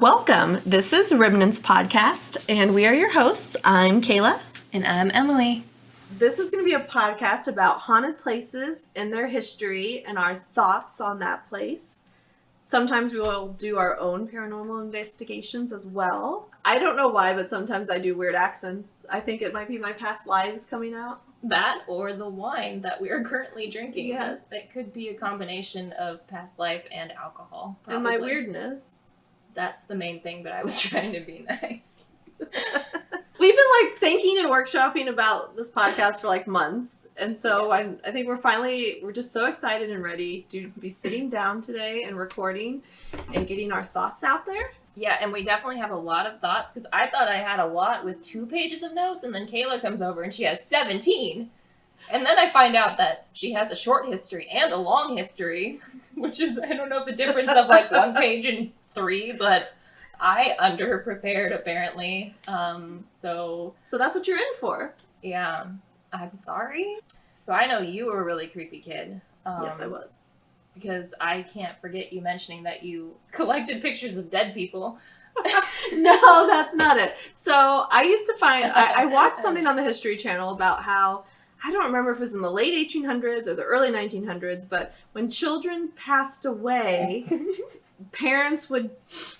Welcome. This is Remnants Podcast, and we are your hosts. I'm Kayla. And I'm Emily. This is going to be a podcast about haunted places and their history and our thoughts on that place. Sometimes we will do our own paranormal investigations as well. I don't know why, but sometimes I do weird accents. I think it might be my past lives coming out. That or the wine that we are currently drinking. Yes. It could be a combination of past life and alcohol. Probably. And my weirdness. That's the main thing, but I was trying to be nice. We've been thinking and workshopping about this podcast for months. And so yes. I think we're just so excited and ready to be sitting down today and recording and getting our thoughts out there. Yeah, and we definitely have a lot of thoughts because I thought I had a lot with 2 pages of notes, and then Kayla comes over and she has 17. And then I find out that she has a short history and a long history, which is, I don't know if the difference of 1 page and 3, but I under-prepared apparently. So that's what you're in for. Yeah. I'm sorry. So I know you were a really creepy kid. Yes, I was. Because I can't forget you mentioning that you collected pictures of dead people. No, that's not it. So I used to I watched something on the History Channel about how, I don't remember if it was in the late 1800s or the early 1900s, but when children passed away, parents would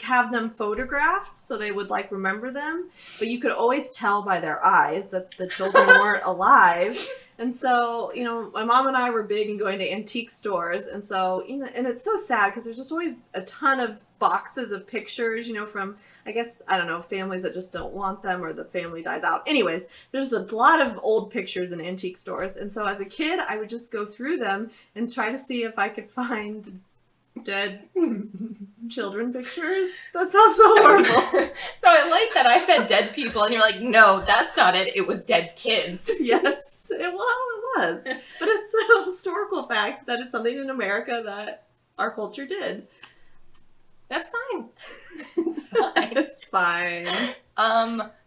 have them photographed so they would remember them, but you could always tell by their eyes that the children weren't alive. And so, my mom and I were big in going to antique stores, and so, and it's so sad because there's just always a ton of boxes of pictures, from, I guess, I don't know, families that just don't want them or the family dies out. Anyways, there's just a lot of old pictures in antique stores, and so as a kid, I would just go through them and try to see if I could find dead children pictures. That sounds so horrible. So I like that I said dead people and you're like, no, that's not it. It was dead kids. Yes, it was. But it's a historical fact that it's something in America that our culture did. That's fine. It's fine. It's fine.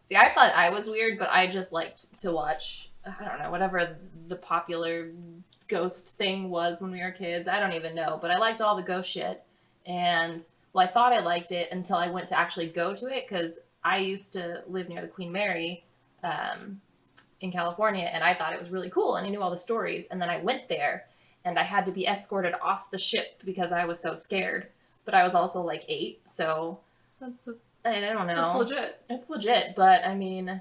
See, I thought I was weird, but I just liked to watch, I don't know, whatever the popular ghost thing was when we were kids. I don't even know, but I liked all the ghost shit. And I thought I liked it until I went to actually go to it, because I used to live near the Queen Mary in California, and I thought it was really cool, and I knew all the stories. And then I went there, and I had to be escorted off the ship because I was so scared. But I was also 8, so I don't know. It's legit, but I mean,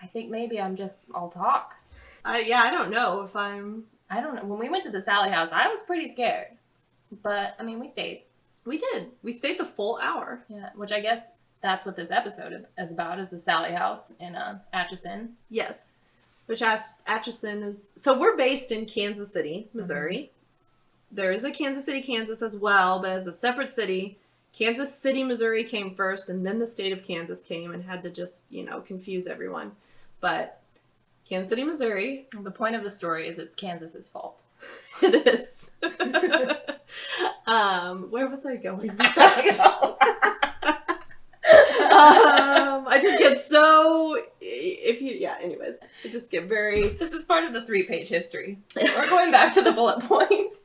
I think maybe I'll talk. I don't know if I don't know. When we went to the Sallie House, I was pretty scared. But, I mean, we stayed. We did. We stayed the full hour. Yeah, which I guess that's what this episode is about, is the Sallie House in Atchison. Yes. Which Atchison is... So we're based in Kansas City, Missouri. Mm-hmm. There is a Kansas City, Kansas as well, but as a separate city. Kansas City, Missouri came first, and then the state of Kansas came and had to just, confuse everyone. But... Kansas City, Missouri. The point of the story is it's Kansas's fault. It is. Where was I going? I just get so... anyways. I just get very... This is part of the 3-page history. We're going back to the bullet points.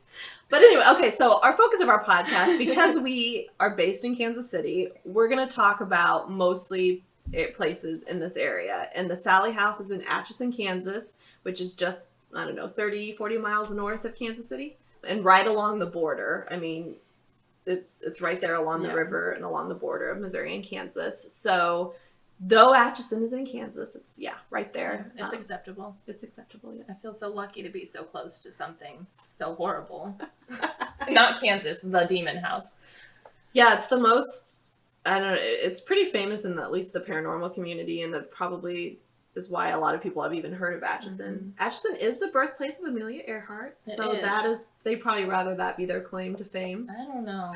But anyway, okay, so our focus of our podcast, because we are based in Kansas City, we're going to talk about mostly... places in this area, and the Sallie House is in Atchison, Kansas, which is just 30, 40 miles north of Kansas City, and right along the border. I mean, it's right there along the river and along the border of Missouri and Kansas. So though Atchison is in Kansas, it's right there. It's acceptable. It's acceptable. Yeah. I feel so lucky to be so close to something so horrible. Not Kansas, the Demon House. Yeah, it's the most. I don't know, it's pretty famous in at least the paranormal community, and it probably is why a lot of people have even heard of Atchison. Mm-hmm. Atchison is the birthplace of Amelia Earhart, so they probably rather that be their claim to fame. I don't know.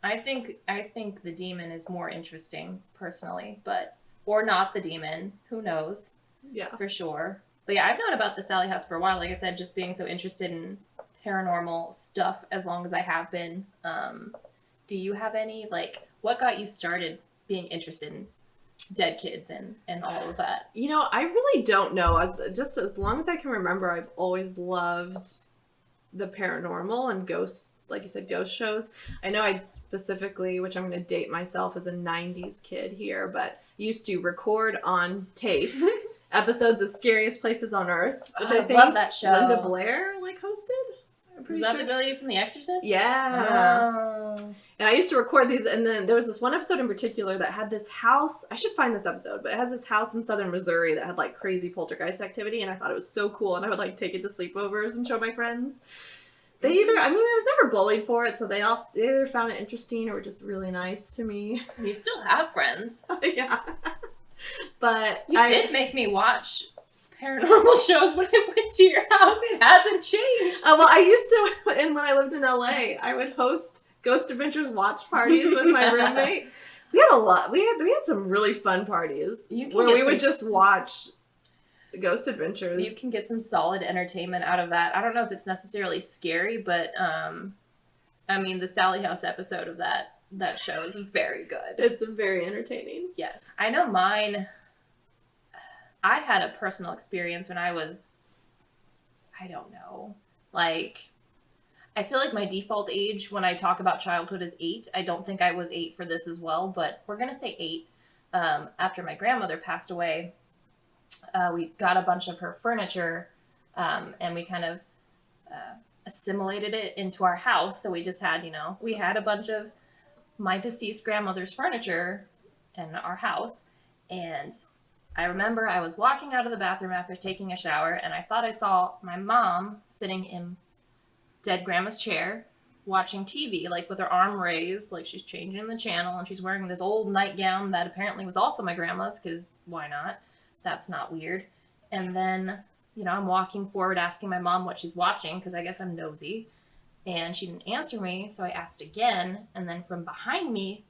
I think the demon is more interesting, personally, or not the demon, who knows? Yeah. For sure. But yeah, I've known about the Sallie House for a while, like I said, just being so interested in paranormal stuff as long as I have been. Do you have any, what got you started being interested in dead kids and all of that? I really don't know. As long as I can remember, I've always loved the paranormal and ghost like you said, ghost shows. I know I specifically, which I'm going to date myself as a 90s kid here, but used to record on tape episodes of Scariest Places on Earth, which I think love that show. Linda Blair hosted. I'm pretty Is that sure. the lady from The Exorcist? Yeah. Oh. And I used to record these, and then there was this one episode in particular that had this house. I should find this episode, but it has this house in southern Missouri that had like crazy poltergeist activity, and I thought it was so cool, and I would like take it to sleepovers and show my friends. They either, I was never bullied for it, so they either found it interesting or were just really nice to me. You still have friends. Yeah. But You did make me watch paranormal shows when I went to your house. It hasn't changed. Well, I used to, and when I lived in LA, I would host Ghost Adventures watch parties with my roommate. We had a lot. We had some really fun parties where we would just watch Ghost Adventures. You can get some solid entertainment out of that. I don't know if it's necessarily scary, but the Sallie House episode of that show is very good. It's very entertaining. Yes. I know mine. I had a personal experience when I was, I don't know, like, I feel like my default age when I talk about childhood is 8. I don't think I was 8 for this as well, but we're going to say 8. After my grandmother passed away, we got a bunch of her furniture, and we kind of assimilated it into our house. So we just had, we had a bunch of my deceased grandmother's furniture in our house. And I remember I was walking out of the bathroom after taking a shower, and I thought I saw my mom sitting in dead grandma's chair watching TV, like with her arm raised, like she's changing the channel, and she's wearing this old nightgown that apparently was also my grandma's, because why not? That's not weird. And then, I'm walking forward asking my mom what she's watching, because I guess I'm nosy, and she didn't answer me, so I asked again, and then from behind me,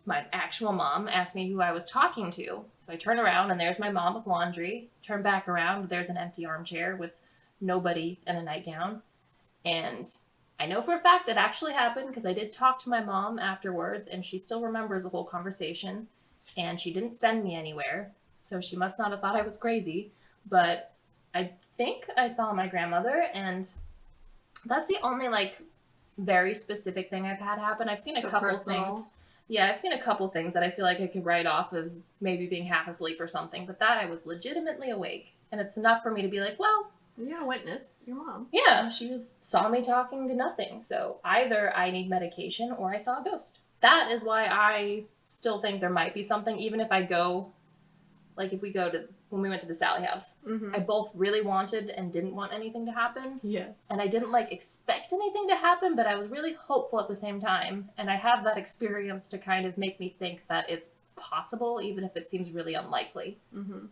my actual mom asked me who I was talking to. So I turn around, and there's my mom with laundry. Turn back around, there's an empty armchair with nobody in a nightgown. And I know for a fact that actually happened, because I did talk to my mom afterwards, and she still remembers the whole conversation. And she didn't send me anywhere, so she must not have thought I was crazy. But I think I saw my grandmother, and that's the only, very specific thing I've had happen. I've seen a couple things. Yeah, I've seen a couple things that I feel like I could write off as maybe being half asleep or something, but that I was legitimately awake. And it's enough for me to be like, well, you got a witness, your mom. Yeah, she saw me talking to nothing. So either I need medication or I saw a ghost. That is why I still think there might be something, even if I go, if we go to, when we went to the Sallie House, I both really wanted and didn't want anything to happen. Yes. And I didn't expect anything to happen, but I was really hopeful at the same time. And I have that experience to kind of make me think that it's possible, even if it seems really unlikely,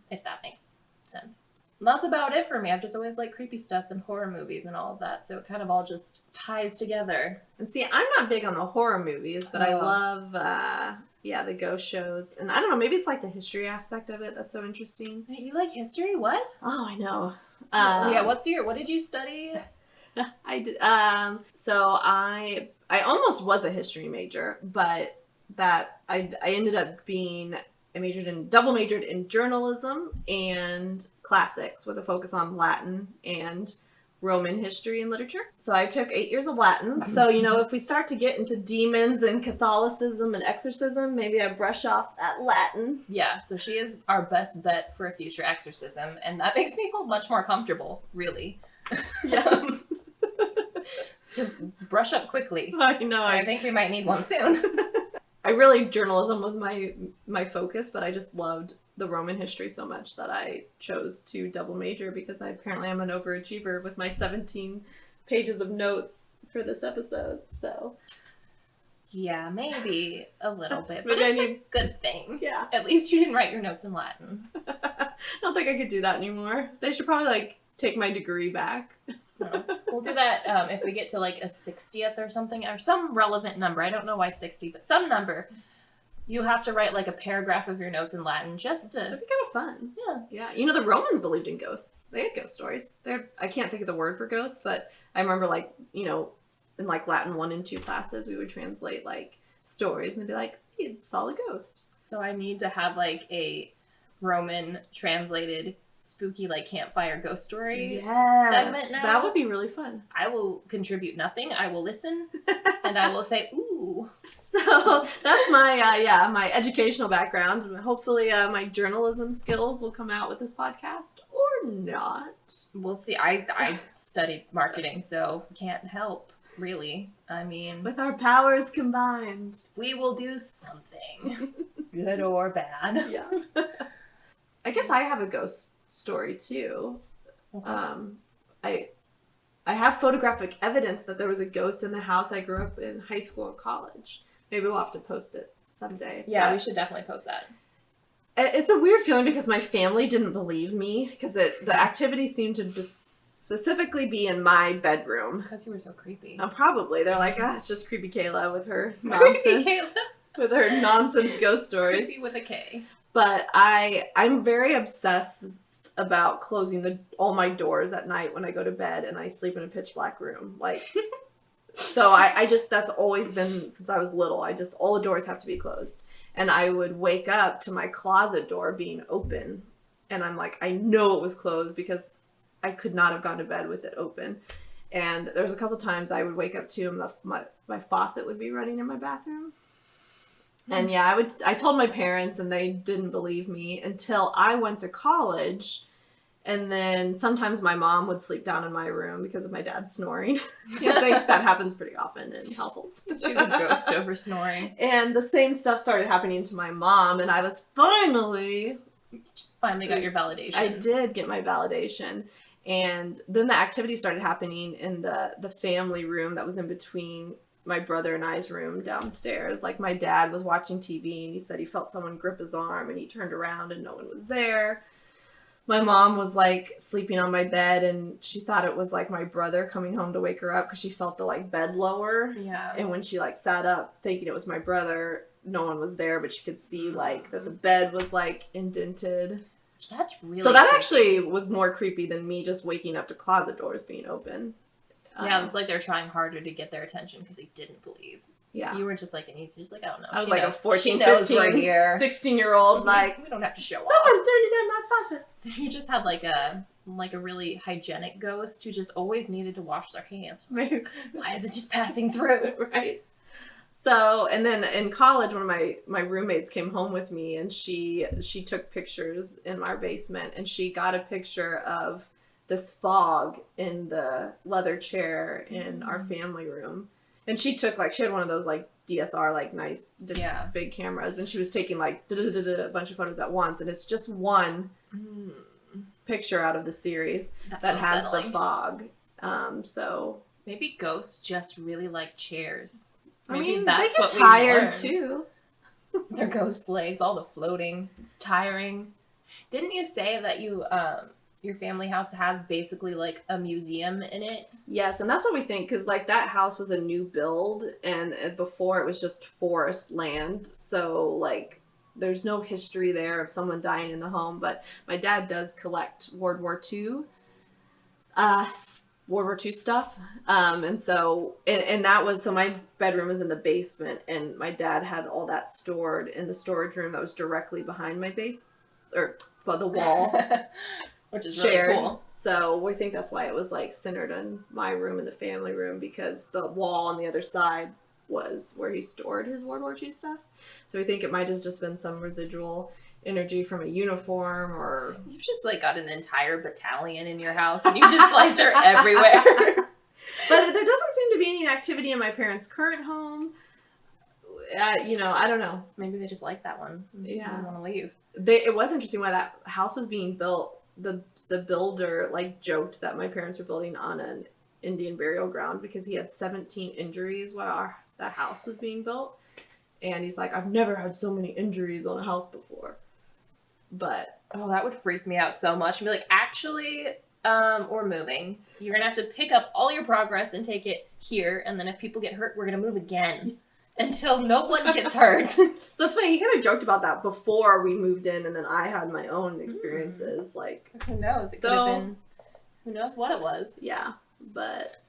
if that makes sense. And that's about it for me. I've just always liked creepy stuff and horror movies and all of that. So it kind of all just ties together. And see, I'm not big on the horror movies, but I love, the ghost shows. And I don't know, maybe it's the history aspect of it that's so interesting. You like history? What? Oh, I know. What did you study? I did. So I almost was a history major, but that I ended up being, double majored in journalism and classics with a focus on Latin and Roman history and literature. So I took 8 years of Latin. So, if we start to get into demons and Catholicism and exorcism, maybe I brush off that Latin. Yeah, so she is our best bet for a future exorcism, and that makes me feel much more comfortable, really. Yes. Just brush up quickly. I know. I think we might need one soon. Journalism was my focus, but I just loved the Roman history so much that I chose to double major, because I apparently am an overachiever with my 17 pages of notes for this episode, so. Yeah, maybe a little bit, but it's a good thing. Yeah. At least you didn't write your notes in Latin. I don't think I could do that anymore. They should probably, take my degree back. No. We'll do that if we get to a 60th or something, or some relevant number. I don't know why 60, but some number. You have to write a paragraph of your notes in Latin just to... That'd be kind of fun. Yeah. Yeah. The Romans believed in ghosts. They had ghost stories. I can't think of the word for ghosts, but I remember in Latin 1 and 2 classes, we would translate stories and they'd be like, we saw a ghost. So I need to have a Roman translated spooky like campfire ghost story Yes, segment now. that would be really fun. I will contribute nothing. I will listen, and I will say, ooh. So that's my my educational background. Hopefully, my journalism skills will come out with this podcast or not. We'll see. I studied marketing, so can't help, really. I mean, With our powers combined, we will do something, good or bad. yeah. I guess I have a ghost story too. I have photographic evidence that there was a ghost in the house I grew up in high school and college. Maybe we'll have to post it someday. Yeah, But we should definitely post that. it's a weird feeling because my family didn't believe me because the activity seemed to just specifically be in my bedroom. Because you were so creepy. Probably. They're like, it's just creepy Kayla with her nonsense. Creepy Kayla. With her nonsense ghost stories. Creepy with a K. But I'm very obsessed about closing all my doors at night when I go to bed and I sleep in a pitch black room. Like, so I just, that's always been, since I was little, all the doors have to be closed. And I would wake up to my closet door being open. And I'm like, I know it was closed because I could not have gone to bed with it open. And there was a couple times I would wake up to and my faucet would be running in my bathroom. And yeah, I told my parents and they didn't believe me until I went to college. And then sometimes my mom would sleep down in my room because of my dad snoring. I think that happens pretty often in households. She's a ghost over snoring. And the same stuff started happening to my mom, and I was finally got your validation. I did get my validation. And then the activity started happening in the family room that was in between my brother and I's room downstairs. Like, my dad was watching TV and he said he felt someone grip his arm and he turned around and no one was there. My mom was like sleeping on my bed and she thought it was like my brother coming home to wake her up because she felt the like bed lower. Yeah. And when she like sat up thinking it was my brother, no one was there, but she could see like that the bed was like indented. That's really So that creepy. actually was more creepy than me just waking up to closet doors being open. Yeah, it's like they're trying harder to get their attention because they didn't believe. Yeah. You were just like an easy, just like, I don't know. I was She like knows. a 14, She knows 15, we're here. 16-year-old, like, we don't have to show off. someone's turning on my faucet. You just had like a really hygienic ghost who just always needed to wash their hands. Why is it just passing through? Right. So, and then in college, one of my roommates came home with me and she took pictures in our basement and she got a picture of this fog in the leather chair in our family room. And she had one of those like DSR, like nice big cameras, and she was taking like a bunch of photos at once, and it's just one picture out of the series that has the fog. So maybe ghosts just really like chairs. Maybe I mean, that's they what get we tired learned. too. Their ghost legs, all the floating. It's tiring. Didn't you say that your family house has basically like a museum in it? Yes, and that's what we think, because like that house was a new build, and before it was just forest land, so like there's no history there of someone dying in the home. But my dad does collect World War II stuff, and so and that was, so my bedroom was in the basement, and my dad had all that stored in the storage room that was directly behind my the wall. Which is shared. really cool. So we think that's why it was like centered in my room and the family room, because the wall on the other side was where he stored his World War II stuff. So we think it might have just been some residual energy from a uniform, or You've just like got an entire battalion in your house and you just like they're everywhere. But there doesn't seem to be any activity in my parents' current home. I don't know. Maybe they just like that one. Yeah. They don't want to leave. It was interesting when that house was being built. The builder like joked that my parents were building on an Indian burial ground because he had 17 injuries while that house was being built, and he's like, I've never had so many injuries on a house before. But that would freak me out so much. And be like, actually, we're moving. You're gonna have to pick up all your progress and take it here, and then if people get hurt, we're gonna move again until no one gets hurt. So it's funny, he kind of joked about that before we moved in, and then I had my own experiences. Like, who knows? It could have been. Who knows what it was? Yeah, but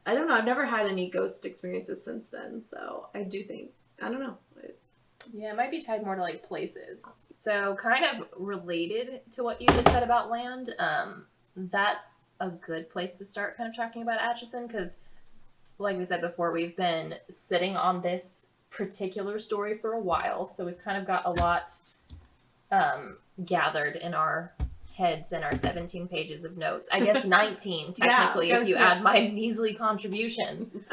I don't know. I've never had any ghost experiences since then, so I do think, I don't know. Yeah, it might be tied more to like places. So kind of related to what you just said about land, that's a good place to start kind of talking about Atchison, because like we said before, we've been sitting on this particular story for a while, so we've kind of got a lot gathered in our heads and our 17 pages of notes. I guess 19 technically, if you add my measly contribution.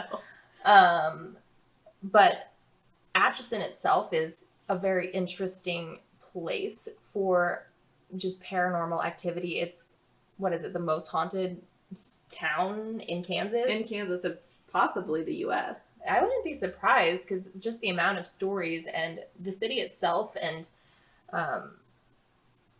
No. But Atchison itself is a very interesting place for just paranormal activity. It's, what is it, the most haunted town in Kansas? In Kansas, and possibly the U.S. I wouldn't be surprised, because just the amount of stories and the city itself. And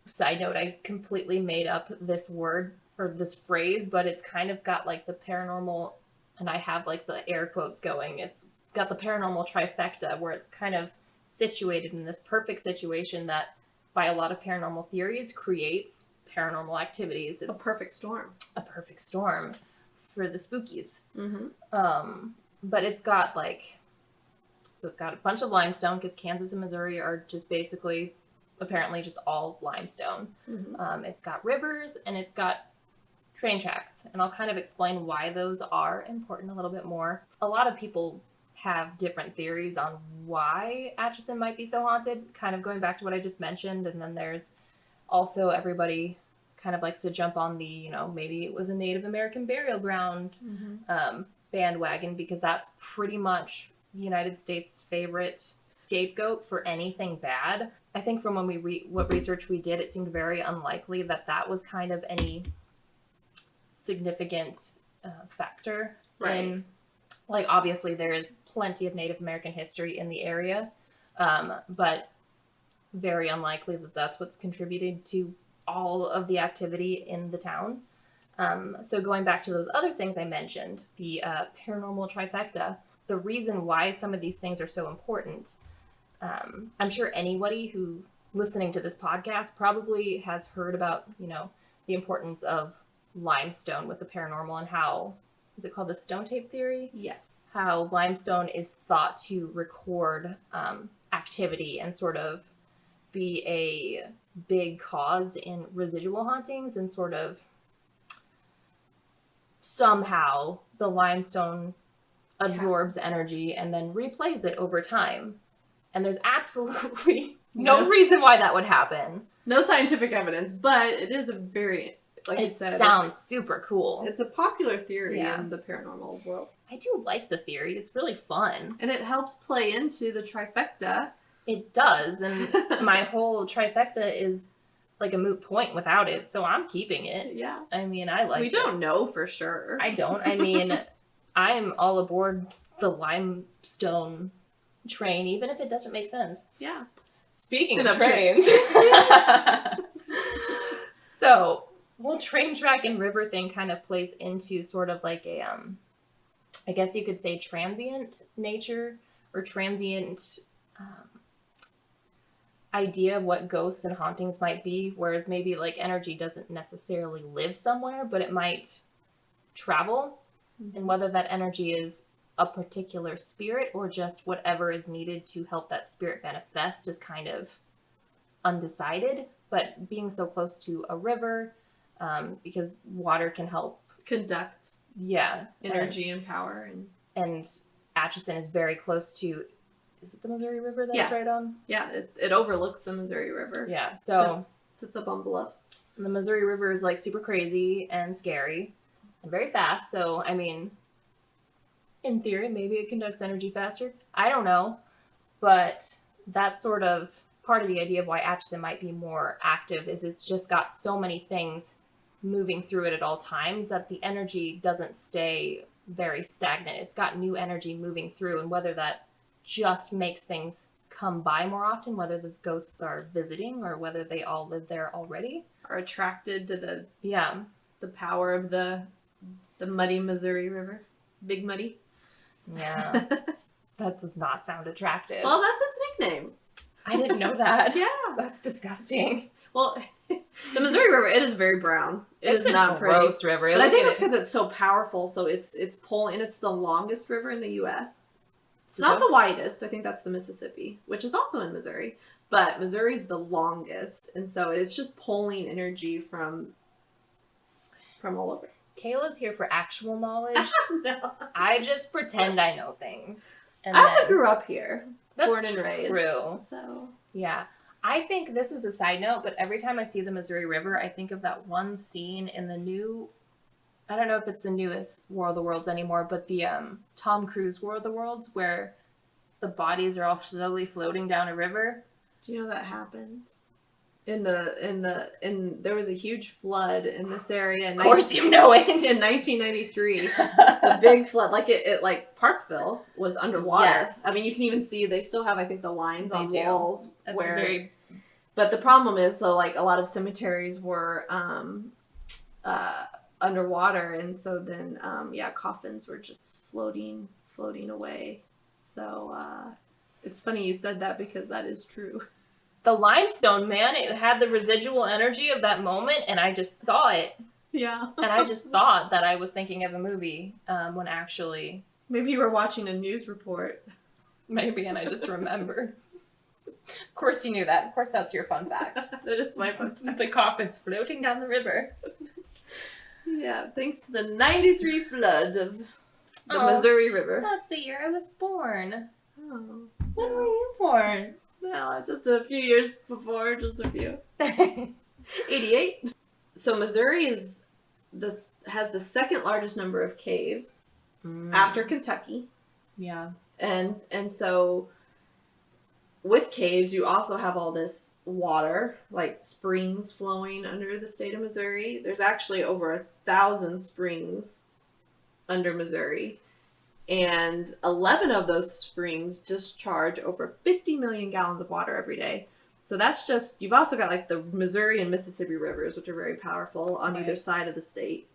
side note, I completely made up this word or this phrase, but it's kind of got like the paranormal, and I have like the air quotes going. It's got the paranormal trifecta, where it's kind of situated in this perfect situation that, by a lot of paranormal theories, creates paranormal activities. It's a perfect storm. A perfect storm for the spookies. Mm-hmm. But it's got like, so it's got a bunch of limestone, because Kansas and Missouri are just basically, apparently just all limestone. Mm-hmm. It's got rivers, and it's got train tracks. And I'll kind of explain why those are important a little bit more. A lot of people have different theories on why Atchison might be so haunted, kind of going back to what I just mentioned. And then there's also, everybody kind of likes to jump on the, you know, maybe it was a Native American burial ground bandwagon, because that's pretty much the United States' favorite scapegoat for anything bad. I think from when what research we did, it seemed very unlikely that that was kind of any significant factor. Right. In, like, obviously there is plenty of Native American history in the area, but very unlikely that that's what's contributed to all of the activity in the town. So going back to those other things I mentioned, the paranormal trifecta, the reason why some of these things are so important, I'm sure anybody who listening to this podcast probably has heard about, you know, the importance of limestone with the paranormal, and how, is it called the stone tape theory? Yes. How limestone is thought to record activity and sort of be a big cause in residual hauntings, and sort of somehow the limestone absorbs energy and then replays it over time. And there's absolutely no reason why that would happen. No scientific evidence, but it is a very, like you said, it sounds super cool. It's a popular theory in the paranormal world. I do like the theory. It's really fun. And it helps play into the trifecta. It does. And my whole trifecta is like a moot point without it, so I'm keeping it. Yeah. I mean, I like it. We don't know for sure. I don't. I mean, I'm all aboard the limestone train, even if it doesn't make sense. Yeah. Speaking of trains. So, whole train track and river thing kind of plays into sort of like a, I guess you could say transient nature, or transient idea of what ghosts and hauntings might be, whereas maybe like energy doesn't necessarily live somewhere, but it might travel. And whether that energy is a particular spirit or just whatever is needed to help that spirit manifest is kind of undecided. But being so close to a river, because water can help conduct energy and power. And Atchison is very close to, is it the Missouri River that it's right on? Yeah, it overlooks the Missouri River. Yeah, so sits up on bluffs. The Missouri River is like super crazy and scary and very fast. So, I mean, in theory, maybe it conducts energy faster. I don't know. But that's sort of part of the idea of why Atchison might be more active, is it's just got so many things moving through it at all times that the energy doesn't stay very stagnant. It's got new energy moving through, and whether that just makes things come by more often, whether the ghosts are visiting or whether they all live there already, are attracted to the power of the muddy Missouri River. Big Muddy. Yeah. That does not sound attractive. Well, that's its nickname. I didn't know that. Yeah. That's disgusting. Well, the Missouri River, it is very brown. It's not pretty. Gross river. But I think it's because it's so powerful, so it's pulling, and it's the longest river in the U.S. It's not the widest. I think that's the Mississippi, which is also in Missouri. but Missouri's the longest, and so it's just pulling energy from all over. Kayla's here for actual knowledge. No. I just pretend I know things. And I also grew up here, born and true. raised. So Yeah. I think this is a side note, but every time I see the Missouri River, I think of that one scene in the new, I don't know if it's the newest War of the Worlds anymore, but the Tom Cruise War of the Worlds, where the bodies are all slowly floating down a river. do you know that happened? There was a huge flood in this area. Of course you know it. In 1993, a big flood, like it like Parkville was underwater. Yes. I mean, you can even see they still have, I think, the lines on walls. That's where. very... But the problem is, so like a lot of cemeteries were underwater, and so then coffins were just floating away. So it's funny you said that because that is true. The limestone, man, it had the residual energy of that moment, and I just saw it. Yeah. And I just thought that I was thinking of a movie when actually... Maybe you were watching a news report. Maybe, and I just remembered. Of course you knew that. Of course that's your fun fact. That is my fun fact. The coffin's floating down the river. Yeah, thanks to the 93 flood of the Missouri River. That's the year I was born. Oh. When were you born? Well, just a few years before, just a few. 88. So Missouri has the second largest number of caves after Kentucky. Yeah. And so with caves, you also have all this water, like springs flowing under the state of Missouri. There's actually over 1,000 springs under Missouri. And 11 of those springs discharge over 50 million gallons of water every day. So that's just, you've also got like the Missouri and Mississippi rivers, which are very powerful on either side of the state.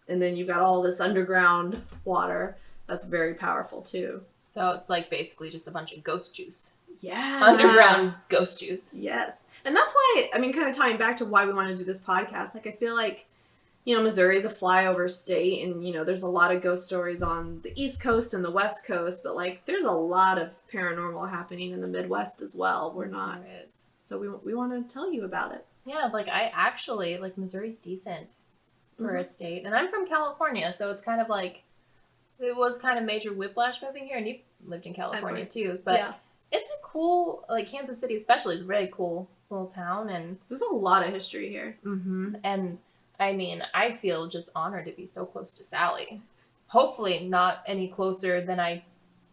And then you've got all this underground water that's very powerful too. So it's like basically just a bunch of ghost juice. Yeah. Underground ghost juice. Yes. And that's why, I mean, kind of tying back to why we want to do this podcast, like I feel like, you know, Missouri is a flyover state, and, you know, there's a lot of ghost stories on the East Coast and the West Coast, but, like, there's a lot of paranormal happening in the Midwest as well. We're not. There is. So we want to tell you about it. Yeah, like, I actually, like, Missouri's decent for a state. And I'm from California, so it's kind of like, it was kind of major whiplash moving here, and you've lived in California, too. But it's a cool, like, Kansas City especially is a very cool little town, and... There's a lot of history here. Mm-hmm. And... I mean, I feel just honored to be so close to Sallie. Hopefully not any closer than I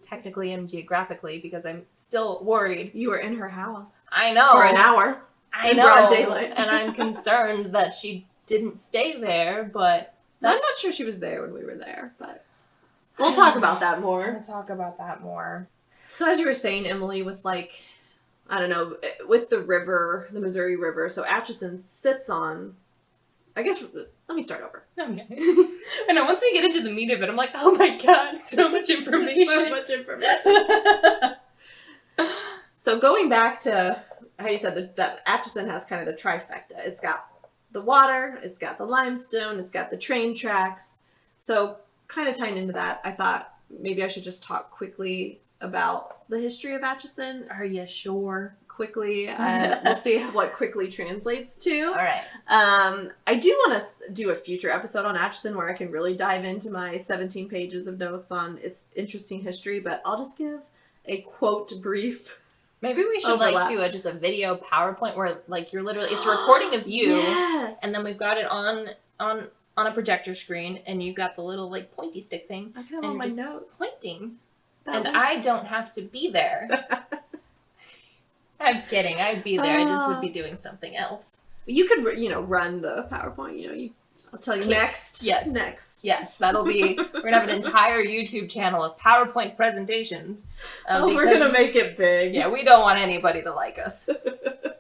technically am geographically, because I'm still worried. You were in her house. I know. For an hour. I know. Broad daylight. And I'm concerned that she didn't stay there, but... I'm not sure she was there when we were there, but... We'll talk about that more. We'll talk about that more. So as you were saying, Emily, with like, I don't know, with the river, the Missouri River, so Atchison sits on... I guess, let me start over. Okay. I know, once we get into the meat of it, I'm like, oh my god, so much information. So much information. So going back to how you said that Atchison has kind of the trifecta. It's got the water, it's got the limestone, it's got the train tracks. So kind of tying into that, I thought maybe I should just talk quickly about the history of Atchison. Are you sure? Quickly. We'll see what quickly translates to. All right. I do want to do a future episode on Atchison where I can really dive into my 17 pages of notes on its interesting history, but I'll just give a quote brief. Maybe we should overlap. like do just a video PowerPoint where like you're literally, it's a recording of you. Yes. And then we've got it on a projector screen, and you've got the little like pointy stick thing. I can have and all my just notes. pointing. I don't have to be there. I'm kidding. I'd be there. I just would be doing something else. You could, run the PowerPoint. I'll tell you next. Yes. Next. Yes. That'll be. We're gonna have an entire YouTube channel of PowerPoint presentations. We're gonna make it big. Yeah, we don't want anybody to like us. But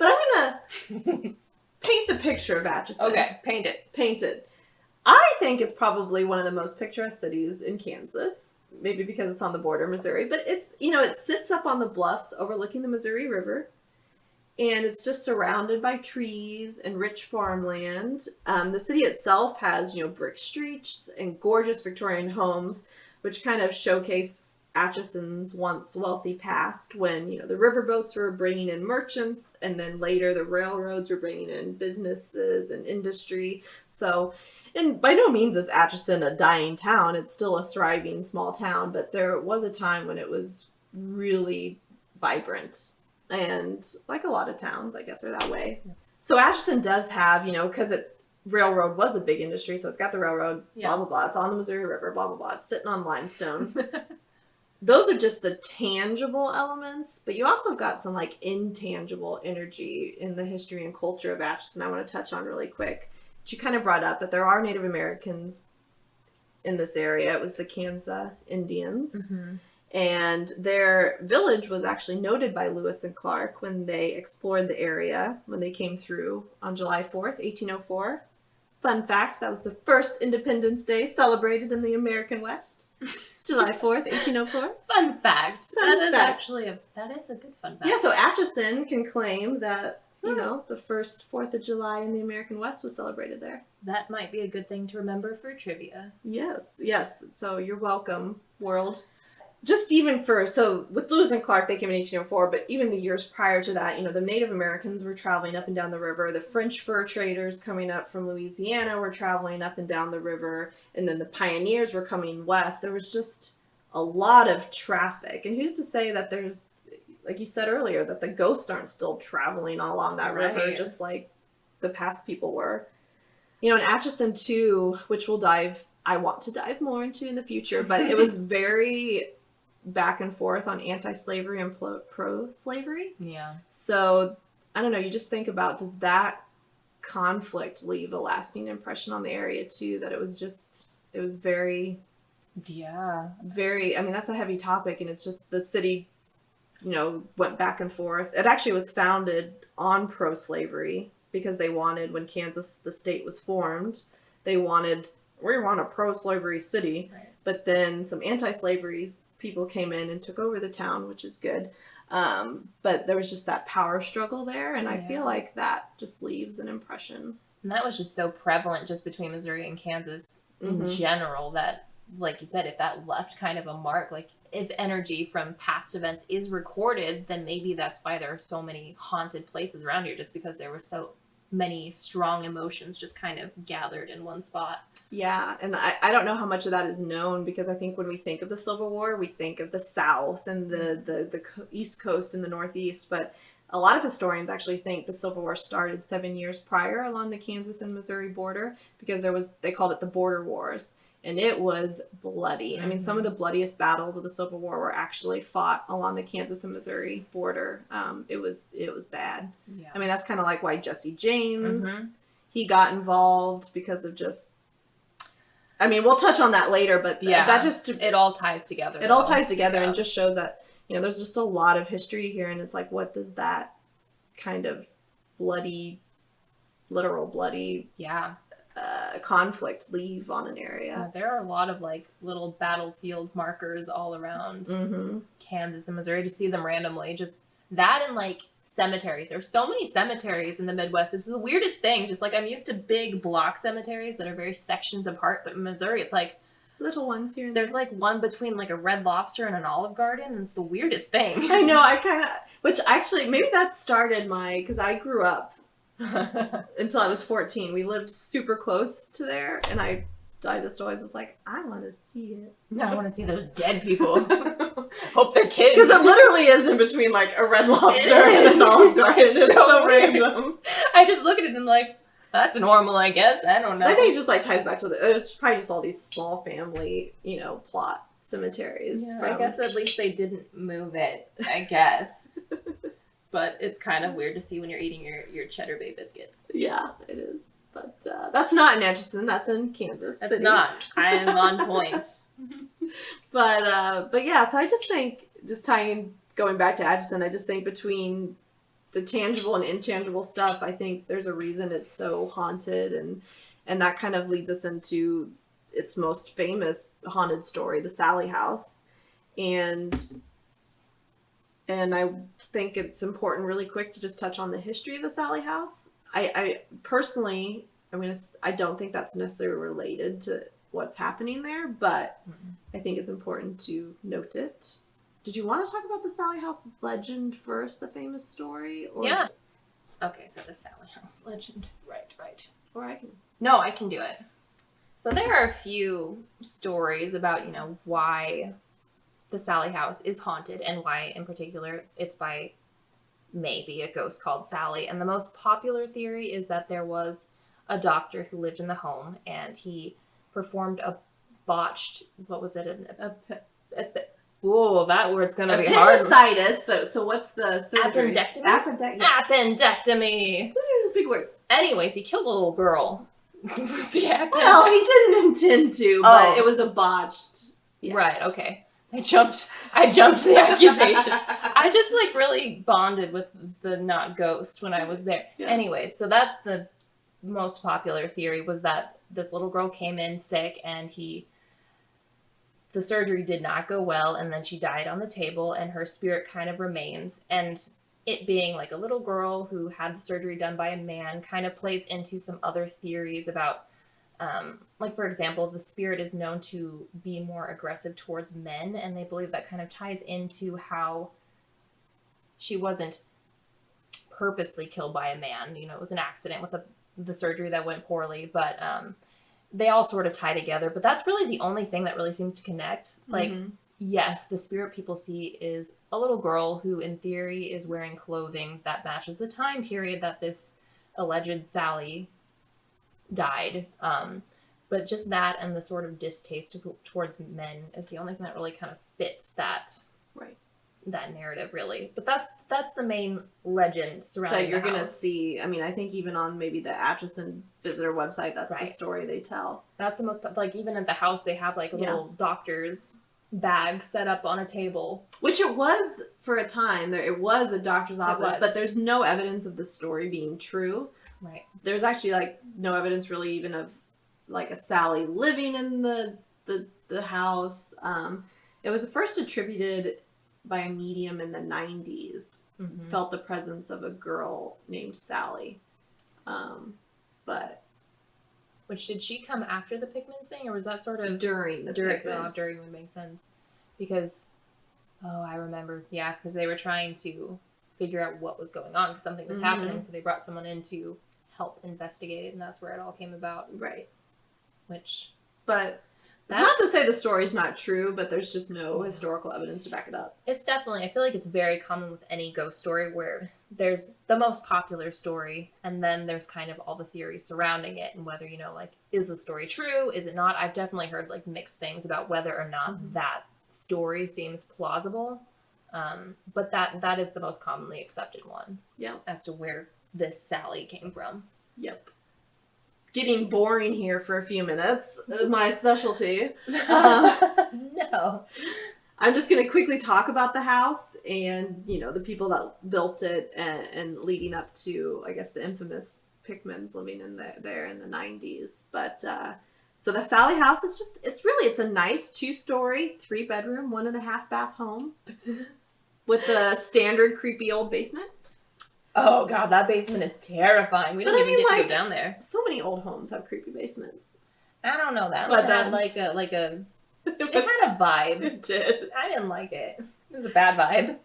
I'm gonna paint the picture of Atchison. Okay, paint it. Painted. I think it's probably one of the most picturesque cities in Kansas. Maybe because it's on the border of Missouri, but it's, it sits up on the bluffs overlooking the Missouri River, and it's just surrounded by trees and rich farmland. The city itself has, brick streets and gorgeous Victorian homes, which kind of showcase Atchison's once wealthy past when, you know, the riverboats were bringing in merchants, and then later the railroads were bringing in businesses and industry. So, and by no means is Atchison a dying town. It's still a thriving small town, but there was a time when it was really vibrant. And like a lot of towns, I guess, are that way. So Atchison does have, you know, because railroad was a big industry, so it's got the railroad, blah, blah, blah. It's on the Missouri River, blah, blah, blah. It's sitting on limestone. Those are just the tangible elements, but you also got some like intangible energy in the history and culture of Atchison I want to touch on really quick. She kind of brought up that there are Native Americans in this area. It was the Kansas Indians. Mm-hmm. And their village was actually noted by Lewis and Clark when they explored the area, when they came through on July 4th, 1804. Fun fact, that was the first Independence Day celebrated in the American West. July 4th, 1804. Fun fact. That is actually that is a good fun fact. Yeah, so Atchison can claim that, you know, the first 4th of July in the American West was celebrated there. That might be a good thing to remember for trivia. Yes. So you're welcome, world. Just even so with Lewis and Clark, they came in 1804, but even the years prior to that, you know, the Native Americans were traveling up and down the river. The French fur traders coming up from Louisiana were traveling up and down the river. And then the pioneers were coming west. There was just a lot of traffic. And who's to say that there's, like you said earlier, that the ghosts aren't still traveling all along that river, just like the past people were. You know, in Atchison too, which I want to dive more into in the future, but it was very back and forth on anti-slavery and pro-slavery. Yeah. So, I don't know, you just think about, does that conflict leave a lasting impression on the area too, that it was very, I mean, that's a heavy topic, and it's just the city, you know, went back and forth. It actually was founded on pro-slavery because they wanted, when Kansas, the state was formed, we want a pro-slavery city. Right. But then some anti-slavery people came in and took over the town, which is good. But there was just that power struggle there, and I feel like that just leaves an impression. And that was just so prevalent just between Missouri and Kansas in general that, like you said, if that left kind of a mark, like if energy from past events is recorded, then maybe that's why there are so many haunted places around here, just because there were so many strong emotions just kind of gathered in one spot. Yeah, and I don't know how much of that is known, because I think when we think of the Civil War, we think of the South and the East Coast and the Northeast, but a lot of historians actually think the Civil War started 7 years prior along the Kansas and Missouri border, because they called it the Border Wars, and it was bloody. I mean, some of the bloodiest battles of the Civil War were actually fought along the Kansas and Missouri border. It was bad. Yeah. I mean, that's kind of like why Jesse James, he got involved because of just, I mean, we'll touch on that later, but that just, it all ties together. It all ties together and just shows that, you know, there's just a lot of history here, and it's like, what does that kind of literal bloody conflict leave on an area? There are a lot of like little battlefield markers all around Kansas and Missouri. To see them randomly, just that, and like cemeteries. There's so many cemeteries in the Midwest. This is the weirdest thing. Just like, I'm used to big block cemeteries that are very sections apart, but in Missouri it's like little ones here and there's like one between like a Red Lobster and an Olive Garden, and it's the weirdest thing. I know. Which actually, maybe that started because I grew up until I was 14. We lived super close to there, and I just always was like, I want to see it. No, I want to see those dead people. Hope they're kids. Because it literally is in between like a Red Lobster and an Olive Garden. It's so random. I just look at it and I'm like, that's normal, I guess. I don't know. I think it just like ties back to there's probably just all these small family, you know, plot cemeteries. Yeah, I guess at least they didn't move it, I guess. But it's kind of weird to see when you're eating your Cheddar Bay biscuits. Yeah, it is. But that's not in Atchison. That's in Kansas City. That's not. I am on point. But yeah, so I just think, going back to Atchison, I just think between the tangible and intangible stuff, I think there's a reason it's so haunted, and that kind of leads us into its most famous haunted story, the Sallie House. And I think it's important really quick to just touch on the history of the Sallie House. I personally, I don't think that's necessarily related to what's happening there, but I think it's important to note it. Did you want to talk about the Sallie House legend first, the famous story? Or... Yeah. Okay, so the Sallie House legend. Right. Or I can... No, I can do it. So there are a few stories about, why the Sallie House is haunted and why, in particular, it's by maybe a ghost called Sallie. And the most popular theory is that there was a doctor who lived in the home and he performed a botched, what was it? Whoa, that word's going to be hard. Appendicitis, but so what's the surgery? Appendectomy? Yes. Appendectomy. Woo, big words. Anyways, he killed a little girl. With the Well, he didn't intend to, but it was a botched. Yeah. Right, okay. I jumped the accusation. I just really bonded with the not ghost when I was there. Yeah. Anyway, so that's the most popular theory, was that this little girl came in sick and the surgery did not go well, and then she died on the table and her spirit kind of remains. And it being a little girl who had the surgery done by a man kind of plays into some other theories about, for example, the spirit is known to be more aggressive towards men, and they believe that kind of ties into how she wasn't purposely killed by a man. It was an accident with the surgery that went poorly, but they all sort of tie together. But that's really the only thing that really seems to connect. Yes, the spirit people see is a little girl who, in theory, is wearing clothing that matches the time period that this alleged Sallie died. But just that and the sort of distaste towards men is the only thing that really kind of fits that narrative, really. But that's the main legend surrounding that you're the house. Gonna see. I mean, I think even on maybe the Atchison visitor website, that's the story they tell. That's the most, even at the house, they have a little doctor's bag set up on a table, which it was for a time. It was a doctor's office, but there's no evidence of the story being true. Right. There's actually no evidence really even of a Sallie living in the house. It was first attributed by a medium in the 90s. Felt the presence of a girl named Sallie. But which, did she come after the Pickmans thing, or was that sort of during the Pickmans? During would make sense, because I remember, because they were trying to figure out what was going on because something was happening, so they brought someone in to help investigate it, and that's where it all came about. Right. But it's not to say the story's not true, but there's just no historical evidence to back it up. It's definitely, I feel like it's very common with any ghost story where there's the most popular story, and then there's kind of all the theories surrounding it, and whether, is the story true? Is it not? I've definitely heard mixed things about whether or not that story seems plausible. But that is the most commonly accepted one. Yeah. As to where this Sallie came from. Yep. Getting boring here for a few minutes. My specialty. No. I'm just going to quickly talk about the house and, the people that built it and leading up to, I guess, the infamous Pickmans living in there in the 90s. But, so the Sallie House, it's a nice 2-story, 3-bedroom, 1.5 bath home with a standard creepy old basement. Oh god, that basement is terrifying. We didn't even get to go down there. So many old homes have creepy basements. I don't know that. But that had it had a vibe. It did. I didn't like it. It was a bad vibe.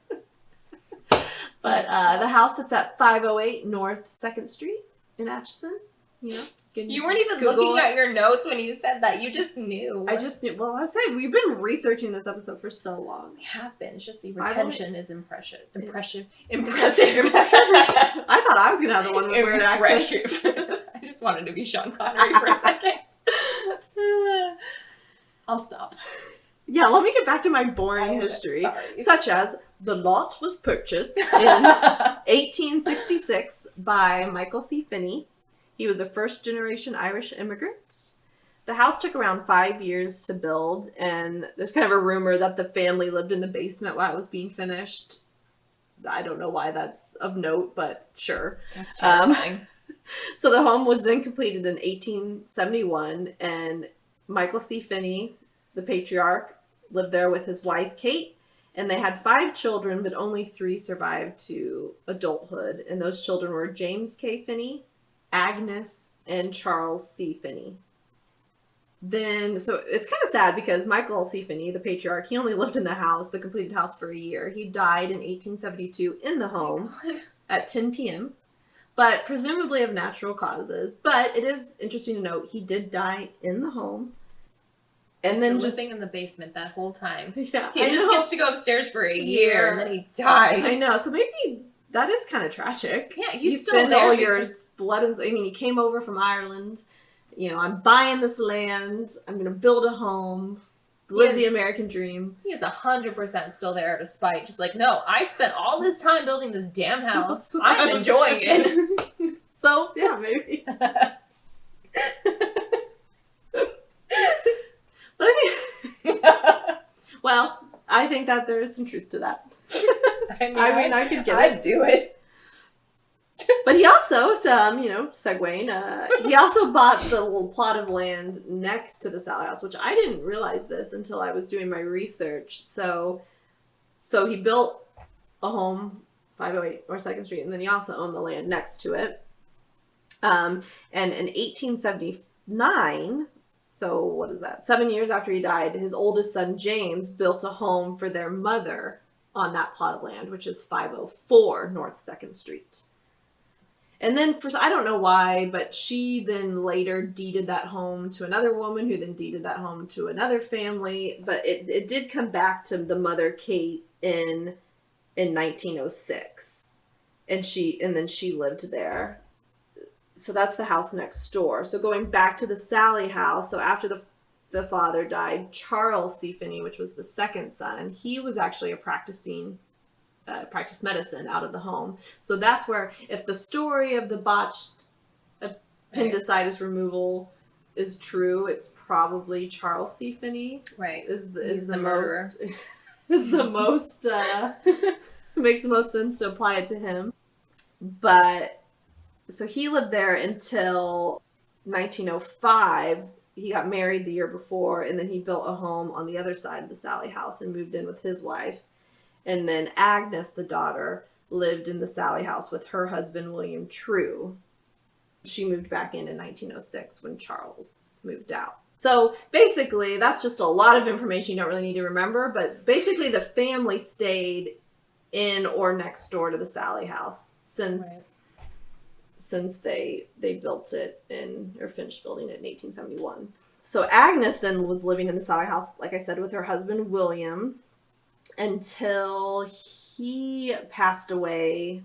But the house sits at 508 North 2nd Street in Atchison. You weren't even looking at your notes when you said that. You just knew. I just knew. Well, I say we've been researching this episode for so long. We have been. It's just the retention is impressive. Impressive. I thought I was going to have the one with weird accents. I just wanted to be Sean Connery for a second. I'll stop. Yeah, let me get back to my boring history. Such as, the lot was purchased in 1866 by Michael C. Finney. He was a first-generation Irish immigrant. The house took around 5 years to build, and there's kind of a rumor that the family lived in the basement while it was being finished. I don't know why that's of note, but sure. That's terrifying. So the home was then completed in 1871, and Michael C. Finney, the patriarch, lived there with his wife, Kate, and they had 5 children, but only 3 survived to adulthood, and those children were James K. Finney, Agnes, and Charles C. Finney. Then, so it's kind of sad because Michael C. Finney, the patriarch, he only lived in the house, the completed house, for a year. He died in 1872 in the home at 10 p.m., but presumably of natural causes. But it is interesting to note he did die in the home. And then just living in the basement that whole time. Yeah, he just gets to go upstairs for a year and then he dies. I know. So maybe that is kind of tragic. Yeah, you he's still spend there. all your blood and I mean, he came over from Ireland. You know, I'm buying this land. I'm going to build a home, live the American dream. He is 100% still there despite just like, no, I spent all this time building this damn house. I'm enjoying it. So, yeah, maybe. But I think that there is some truth to that. I could get I'd do it. But he also, segueing, he also bought the little plot of land next to the Sallie House, which I didn't realize this until I was doing my research. So he built a home, 508 or 2nd Street, and then he also owned the land next to it. And in 1879, so what is that? 7 years after he died, his oldest son, James, built a home for their mother on that plot of land, which is 504 North 2nd Street. And then, I don't know why, but she then later deeded that home to another woman who then deeded that home to another family. But it did come back to the mother, Kate, in 1906. And then she lived there. So that's the house next door. So going back to the Sallie House, so after the father died, Charles C. Finney, which was the second son, he was actually practiced medicine out of the home. So that's where, if the story of the botched appendicitis removal is true, it's probably Charles C. Finney. Right. Is the most makes the most sense to apply it to him. But so he lived there until 1905. He got married the year before, and then he built a home on the other side of the Sallie House and moved in with his wife. And then Agnes, the daughter, lived in the Sallie House with her husband, William True. She moved back in 1906 when Charles moved out. So basically, that's just a lot of information you don't really need to remember. But basically, the family stayed in or next door to the Sallie House since they built it or finished building it in 1871. So Agnes then was living in the Sallie House, like I said, with her husband, William, until he passed away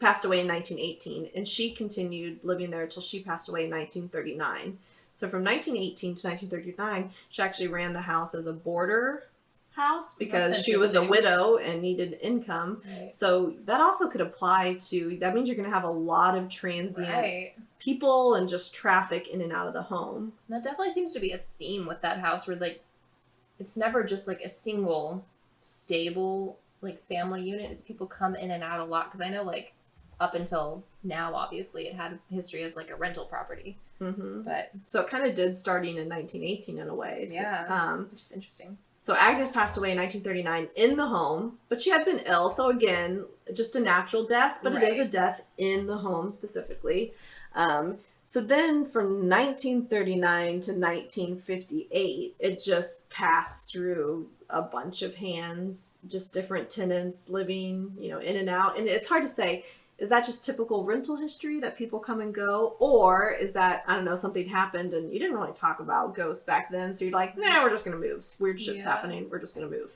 in 1918, and she continued living there until she passed away in 1939. So from 1918 to 1939, she actually ran the house as a boarder house because she was a widow and needed income. Right. So that also could apply to, that means you're going to have a lot of transient people and just traffic in and out of the home. That definitely seems to be a theme with that house where, like, it's never just like a single stable like family unit. It's people come in and out a lot, because I know, like, up until now, obviously it had history as like a rental property. Mm-hmm. But so it kind of did, starting in 1918 in a way. So, which is interesting. So Agnes passed away in 1939 in the home, but she had been ill. So again, just a natural death, but it is a death in the home specifically. So then from 1939 to 1958, it just passed through a bunch of hands, just different tenants living, in and out. And it's hard to say, is that just typical rental history that people come and go? Or is that, I don't know, something happened and you didn't really talk about ghosts back then, so you're like, nah, we're just going to move. Weird shit's happening. We're just going to move.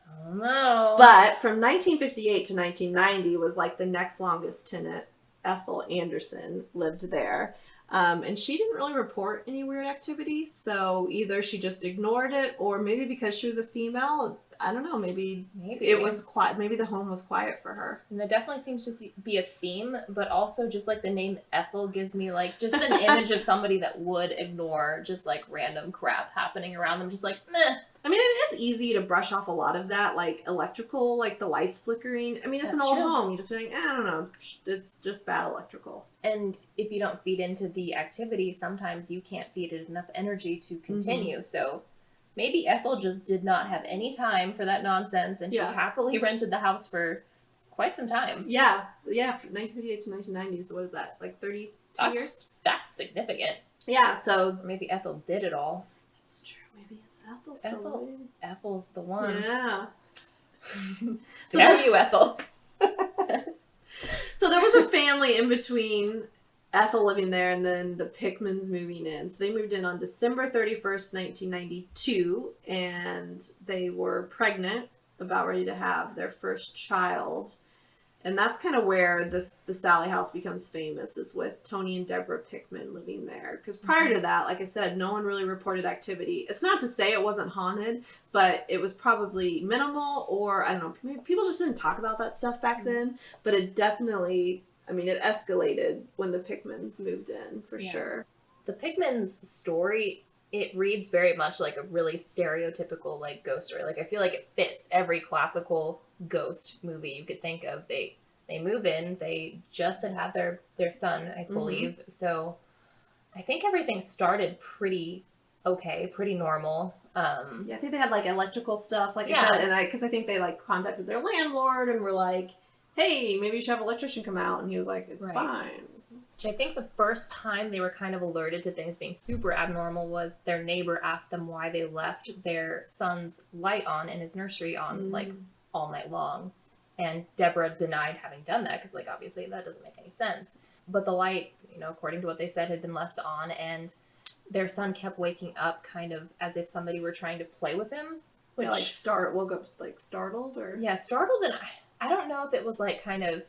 I don't know. But from 1958 to 1990 was like the next longest tenant. Ethel Anderson lived there. And she didn't really report any weird activity. So either she just ignored it, or maybe because she was a female, I don't know, maybe it was quiet. Maybe the home was quiet for her. And that definitely seems to be a theme, but also just like the name Ethel gives me like just an image of somebody that would ignore just like random crap happening around them. Just like, meh. I mean, it is easy to brush off a lot of that, like electrical, like the lights flickering. I mean, it's an old home. You just be like, I don't know, it's just bad electrical. And if you don't feed into the activity, sometimes you can't feed it enough energy to continue. Mm-hmm. So maybe Ethel just did not have any time for that nonsense, and she happily rented the house for quite some time. Yeah, from 1958 to 1990. So what is that, like 30 years? That's significant. Yeah, so Maybe Ethel did it all. it's true. Maybe it's Ethel still living. Ethel's the one. Yeah. So Damn you, Ethel. So there was a family in between Ethel living there and then the Pickmans moving in. So they moved in on December 31st, 1992, and they were pregnant, about ready to have their first child. And that's kind of where the Sallie House becomes famous, is with Tony and Deborah Pickman living there. Because prior to that, like I said, no one really reported activity. It's not to say it wasn't haunted, but it was probably minimal, or I don't know, maybe people just didn't talk about that stuff back then. But it definitely, I mean, it escalated when the Pickmans moved in, for sure. The Pickmans' story, it reads very much like a really stereotypical, like, ghost story. Like, I feel like it fits every classical ghost movie you could think of. They move in, they just had their son, I believe. So I think everything started pretty okay, pretty normal. Yeah, I think they had like electrical stuff, like I said, and because I think they like contacted their landlord and were like, hey, maybe you should have an electrician come out, and he was like, it's fine. Which I think the first time they were kind of alerted to things being super abnormal was their neighbor asked them why they left their son's light on in his nursery on like all night long. And Deborah denied having done that because, like, obviously that doesn't make any sense. But the light, you know, according to what they said, had been left on, and their son kept waking up kind of as if somebody were trying to play with him. Which, woke up like startled, or? Yeah, startled, and I don't know if it was like kind of,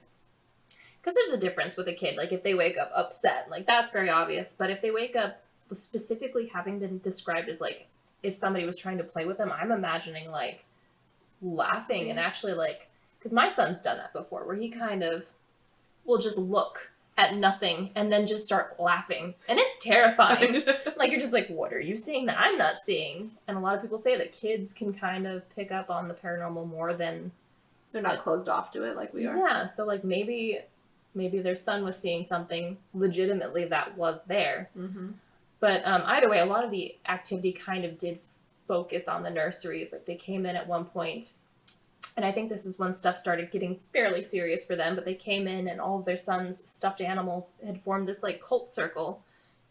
because there's a difference with a kid. Like, if they wake up upset, like, that's very obvious. But if they wake up specifically having been described as, like, if somebody was trying to play with them, I'm imagining, like, laughing and actually, like, because my son's done that before, where he kind of will just look at nothing and then just start laughing. And it's terrifying. Like, you're just like, what are you seeing that I'm not seeing? And a lot of people say that kids can kind of pick up on the paranormal more than... They're not closed off to it like we are. Yeah, so, like, maybe their son was seeing something legitimately that was there. Mm-hmm. But either way, a lot of the activity kind of did focus on the nursery. Like, they came in at one point, and I think this is when stuff started getting fairly serious for them, but they came in and all of their son's stuffed animals had formed this, like, cult circle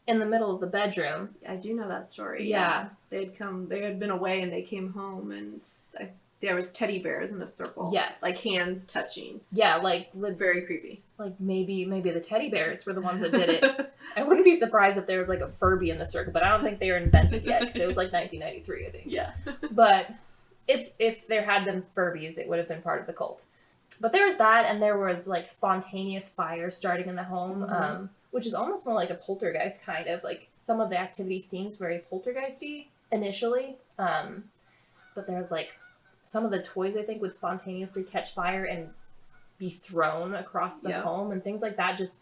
in the middle of the bedroom. I do know that story. Yeah. They had been away and they came home, and there was teddy bears in a circle. Yes. Like, hands touching. Yeah, like... Very creepy. Like, maybe the teddy bears were the ones that did it. I wouldn't be surprised if there was, like, a Furby in the circle, but I don't think they were invented yet, because it was, like, 1993, I think. Yeah. But if there had been Furbies, it would have been part of the cult. But there was that, and there was, like, spontaneous fire starting in the home, which is almost more like a poltergeist, kind of. Like, some of the activity seems very poltergeisty initially, but there was, like... Some of the toys, I think, would spontaneously catch fire and be thrown across the home and things like that. Just,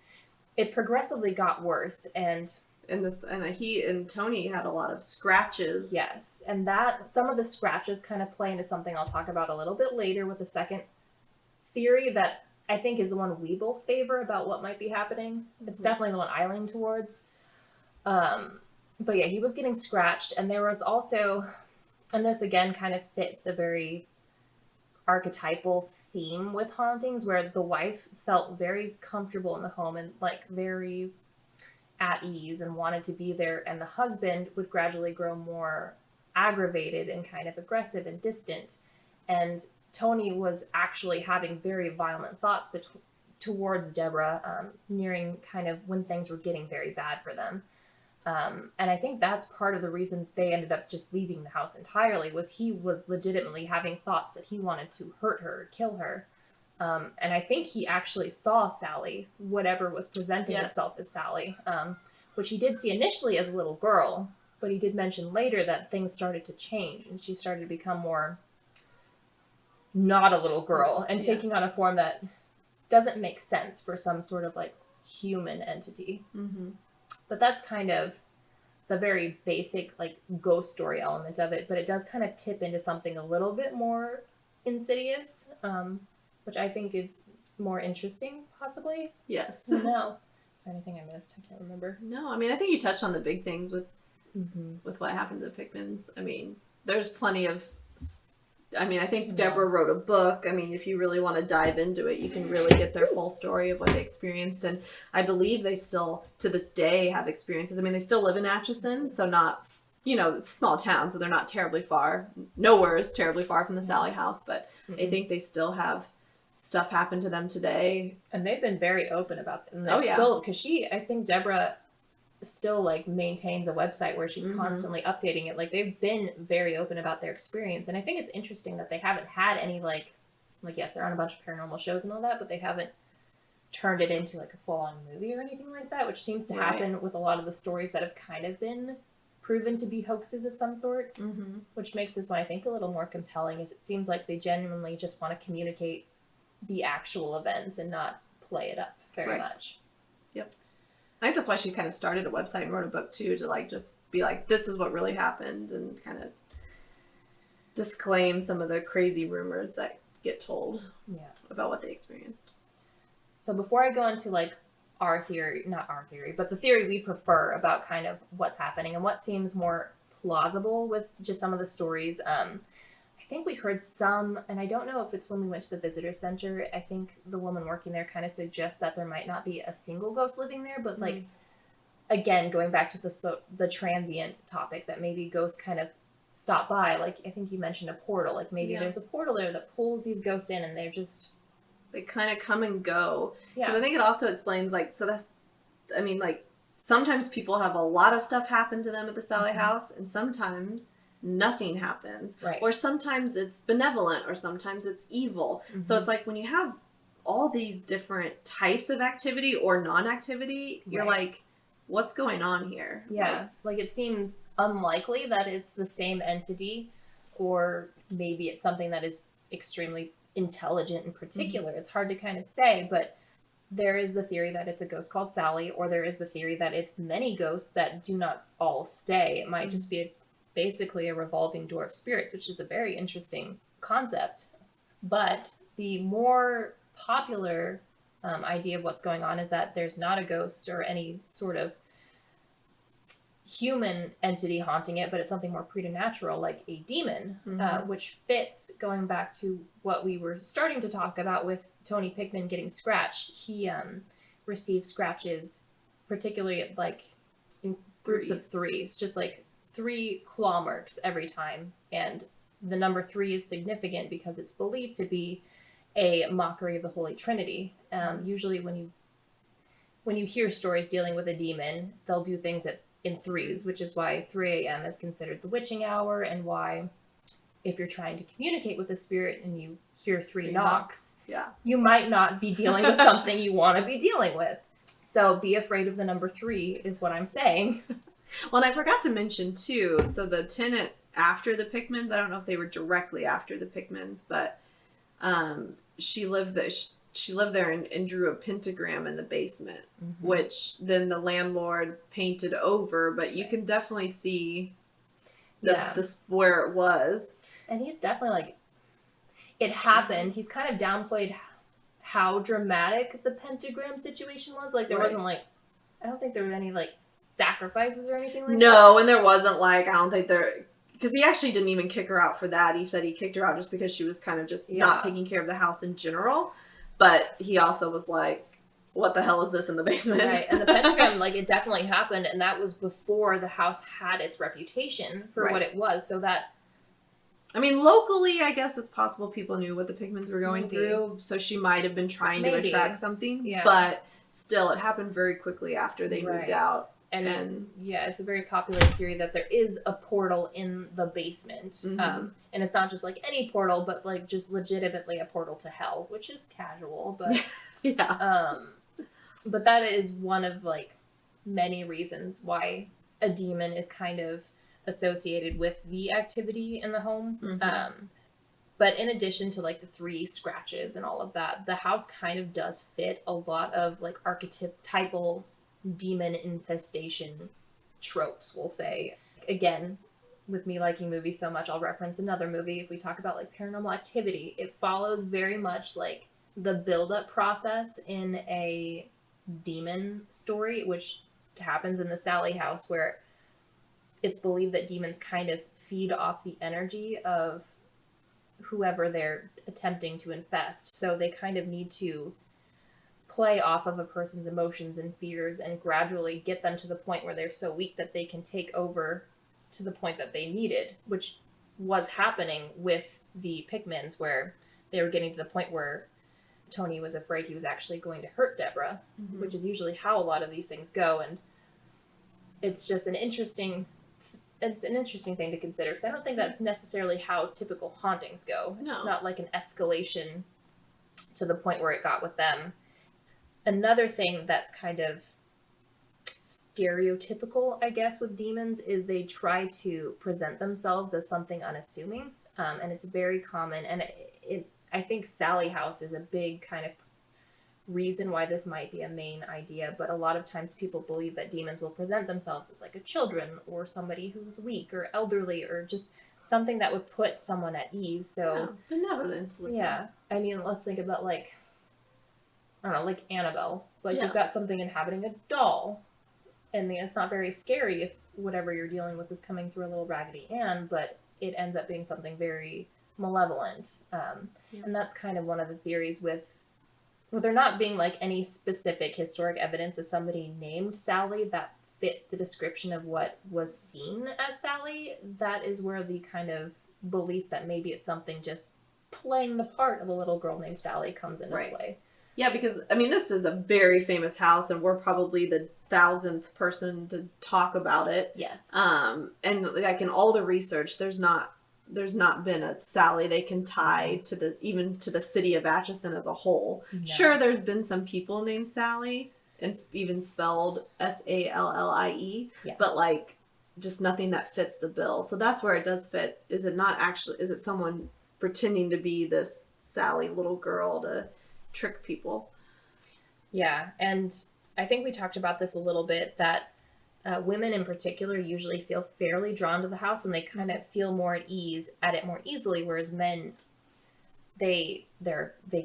it progressively got worse. And he and Tony had a lot of scratches. Yes. And that, some of the scratches kind of play into something I'll talk about a little bit later with the second theory that I think is the one we both favor about what might be happening. It's definitely the one I lean towards. But yeah, he was getting scratched. And there was also... And this, again, kind of fits a very archetypal theme with hauntings, where the wife felt very comfortable in the home and, like, very at ease and wanted to be there. And the husband would gradually grow more aggravated and kind of aggressive and distant. And Tony was actually having very violent thoughts towards Deborah, nearing kind of when things were getting very bad for them. And I think that's part of the reason they ended up just leaving the house entirely, was he was legitimately having thoughts that he wanted to hurt her or kill her. And I think he actually saw Sallie, whatever was presenting itself as Sallie, which he did see initially as a little girl, but he did mention later that things started to change and she started to become more not a little girl and taking on a form that doesn't make sense for some sort of, like, human entity. Mm-hmm. But that's kind of the very basic, like, ghost story element of it. But it does kind of tip into something a little bit more insidious, which I think is more interesting, possibly. Yes. No. Is there anything I missed? I can't remember. No, I mean, I think you touched on the big things with what happened to the Pickmans. I mean, there's plenty of I mean, I think Deborah wrote a book. I mean, if you really want to dive into it, you can really get their full story of what they experienced. And I believe they still, to this day, have experiences. I mean, they still live in Atchison, so not, it's a small town, so they're not terribly far. Nowhere is terribly far from the Sallie House, but I think they still have stuff happen to them today. And they've been very open about it. And Oh, yeah. still, because I think Deborah still like maintains a website where she's constantly updating it. Like they've been very open about their experience, and I think it's interesting that they haven't had any like yes, they're on a bunch of paranormal shows and all that, but they haven't turned it into like a full-on movie or anything like that, which seems to happen with a lot of the stories that have kind of been proven to be hoaxes of some sort, which makes this one I think a little more compelling, is it seems like they genuinely just want to communicate the actual events and not play it up very much. Yep. I think that's why she kind of started a website and wrote a book too, to like just be like, this is what really happened, and kind of disclaim some of the crazy rumors that get told about what they experienced. So before I go into like our theory, not our theory, but the theory we prefer about kind of what's happening and what seems more plausible with just some of the stories, I think we heard some, and I don't know if it's when we went to the visitor center, I think the woman working there kind of suggests that there might not be a single ghost living there, but like, again, going back to the transient topic, that maybe ghosts kind of stop by, like I think you mentioned a portal, like maybe there's a portal there that pulls these ghosts in and they kind of come and go. Yeah. I think it also explains sometimes people have a lot of stuff happen to them at the Sallie House, and sometimes nothing happens. Right. Or sometimes it's benevolent, or sometimes it's evil. So it's like when you have all these different types of activity or non-activity, you're like, what's going on here? Yeah. Like it seems unlikely that it's the same entity, or maybe it's something that is extremely intelligent in particular. It's hard to kind of say, but there is the theory that it's a ghost called Sallie, or there is the theory that it's many ghosts that do not all stay. It might just be basically a revolving door of spirits, which is a very interesting concept. But the more popular idea of what's going on is that there's not a ghost or any sort of human entity haunting it, but it's something more preternatural, like a demon, which fits going back to what we were starting to talk about with Tony Pickman getting scratched. He received scratches, particularly like in groups of three. It's just like 3 claw marks every time, and the number 3 is significant because it's believed to be a mockery of the Holy Trinity. Usually when you hear stories dealing with a demon, they'll do things in threes, which is why 3 a.m. is considered the witching hour, and why if you're trying to communicate with a spirit and you hear 3 knocks, you might not be dealing with something you want to be dealing with. So be afraid of the number 3 is what I'm saying. Well, and I forgot to mention too, so the tenant after the Pickmans, I don't know if they were directly after the Pickmans, but she lived there and drew a pentagram in the basement, which then the landlord painted over, but you can definitely see where it was. And he's definitely like, it happened. He's kind of downplayed how dramatic the pentagram situation was. Like there wasn't like, I don't think there were any like sacrifices or anything like that. No, and there wasn't like, I don't think because he actually didn't even kick her out for that. He said he kicked her out just because she was kind of just not taking care of the house in general. But he also was like, what the hell is this in the basement? Right, and the pentagram, like, it definitely happened, and that was before the house had its reputation for what it was, so that... I mean, locally, I guess it's possible people knew what the Pickmans were going through, so she might have been trying to attract something, but still, it happened very quickly after they moved out. And it's a very popular theory that there is a portal in the basement. And it's not just like any portal, but like just legitimately a portal to hell, which is casual, but but that is one of like many reasons why a demon is kind of associated with the activity in the home. But in addition to like the 3 scratches and all of that, the house kind of does fit a lot of like archetypal demon infestation tropes, we'll say. Again, with me liking movies so much, I'll reference another movie. If we talk about like Paranormal Activity, it follows very much like the build-up process in a demon story, which happens in the Sallie House, where it's believed that demons kind of feed off the energy of whoever they're attempting to infest. So they kind of need to play off of a person's emotions and fears and gradually get them to the point where they're so weak that they can take over to the point that they needed, which was happening with the Pickmans, where they were getting to the point where Tony was afraid he was actually going to hurt Deborah, which is usually how a lot of these things go. And it's just an interesting thing to consider, because I don't think that's necessarily how typical hauntings go. No. It's not like an escalation to the point where it got with them. Another thing that's kind of stereotypical, I guess, with demons is they try to present themselves as something unassuming, and it's very common. And I think Sallie House is a big kind of reason why this might be a main idea, but a lot of times people believe that demons will present themselves as like a children or somebody who's weak or elderly or just something that would put someone at ease. So benevolent. Yeah. I mean, let's think about like, I don't know, like Annabelle. Like Yeah. you've got something inhabiting a doll, and it's not very scary if whatever you're dealing with is coming through a little Raggedy Ann, but it ends up being something very malevolent. And that's kind of one of the theories with there not being like any specific historic evidence of somebody named Sally that fit the description of what was seen as Sally. That is where the kind of belief that maybe it's something just playing the part of a little girl named Sally comes into play. Yeah, because, I mean, this is a very famous house, and we're probably the 1,000th person to talk about it. Yes. And, like, in all the research, there's not been a Sally they can tie to even to the city of Atchison as a whole. No. Sure, there's been some people named Sally, and even spelled Sallie, but, like, just nothing that fits the bill. So that's where it does fit. Is it someone pretending to be this Sally little girl to trick people? Yeah, and I think we talked about this a little bit, that women in particular usually feel fairly drawn to the house, and they kind of feel more at ease at it more easily, whereas men, they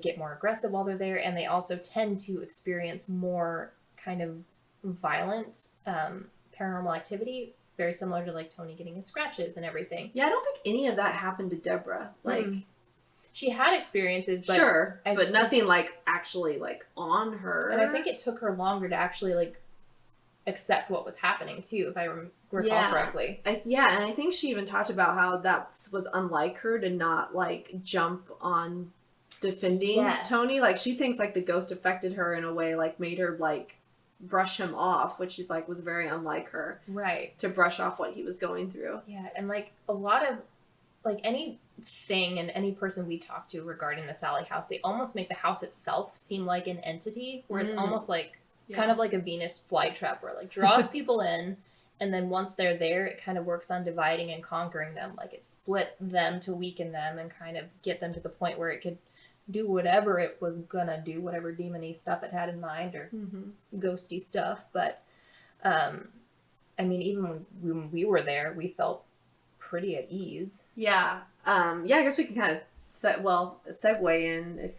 get more aggressive while they're there, and they also tend to experience more kind of violent paranormal activity, very similar to like Tony getting his scratches and everything. Yeah, I don't think any of that happened to Deborah. Like, she had experiences, but sure, but nothing like actually like on her. And I think it took her longer to actually like accept what was happening too, if I recall correctly. And I think she even talked about how that was unlike her to not like jump on defending Tony. Like, she thinks like the ghost affected her in a way, like made her like brush him off, which she's like was very unlike her. Right. To brush off what he was going through. Yeah, and like a lot of like anything and any person we talk to regarding the Sallie House, they almost make the house itself seem like an entity, where it's almost like kind of like a Venus flytrap, where it like draws people in, and then once they're there, it kind of works on dividing and conquering them. Like it split them to weaken them and kind of get them to the point where it could do whatever it was gonna do, whatever demony stuff it had in mind, or ghosty stuff. But I mean, even when we were there, we felt pretty at ease. Yeah. I guess we can kind of segue in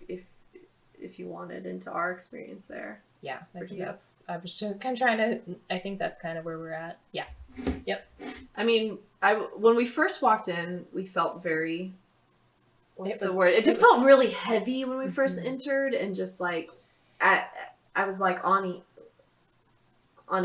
if you wanted into our experience there. Yeah, I was kind of trying to, I think that's kind of where we're at. Yeah. Yep. I mean, when we first walked in, we felt very, It just felt really heavy when we first entered, and just like, I was like on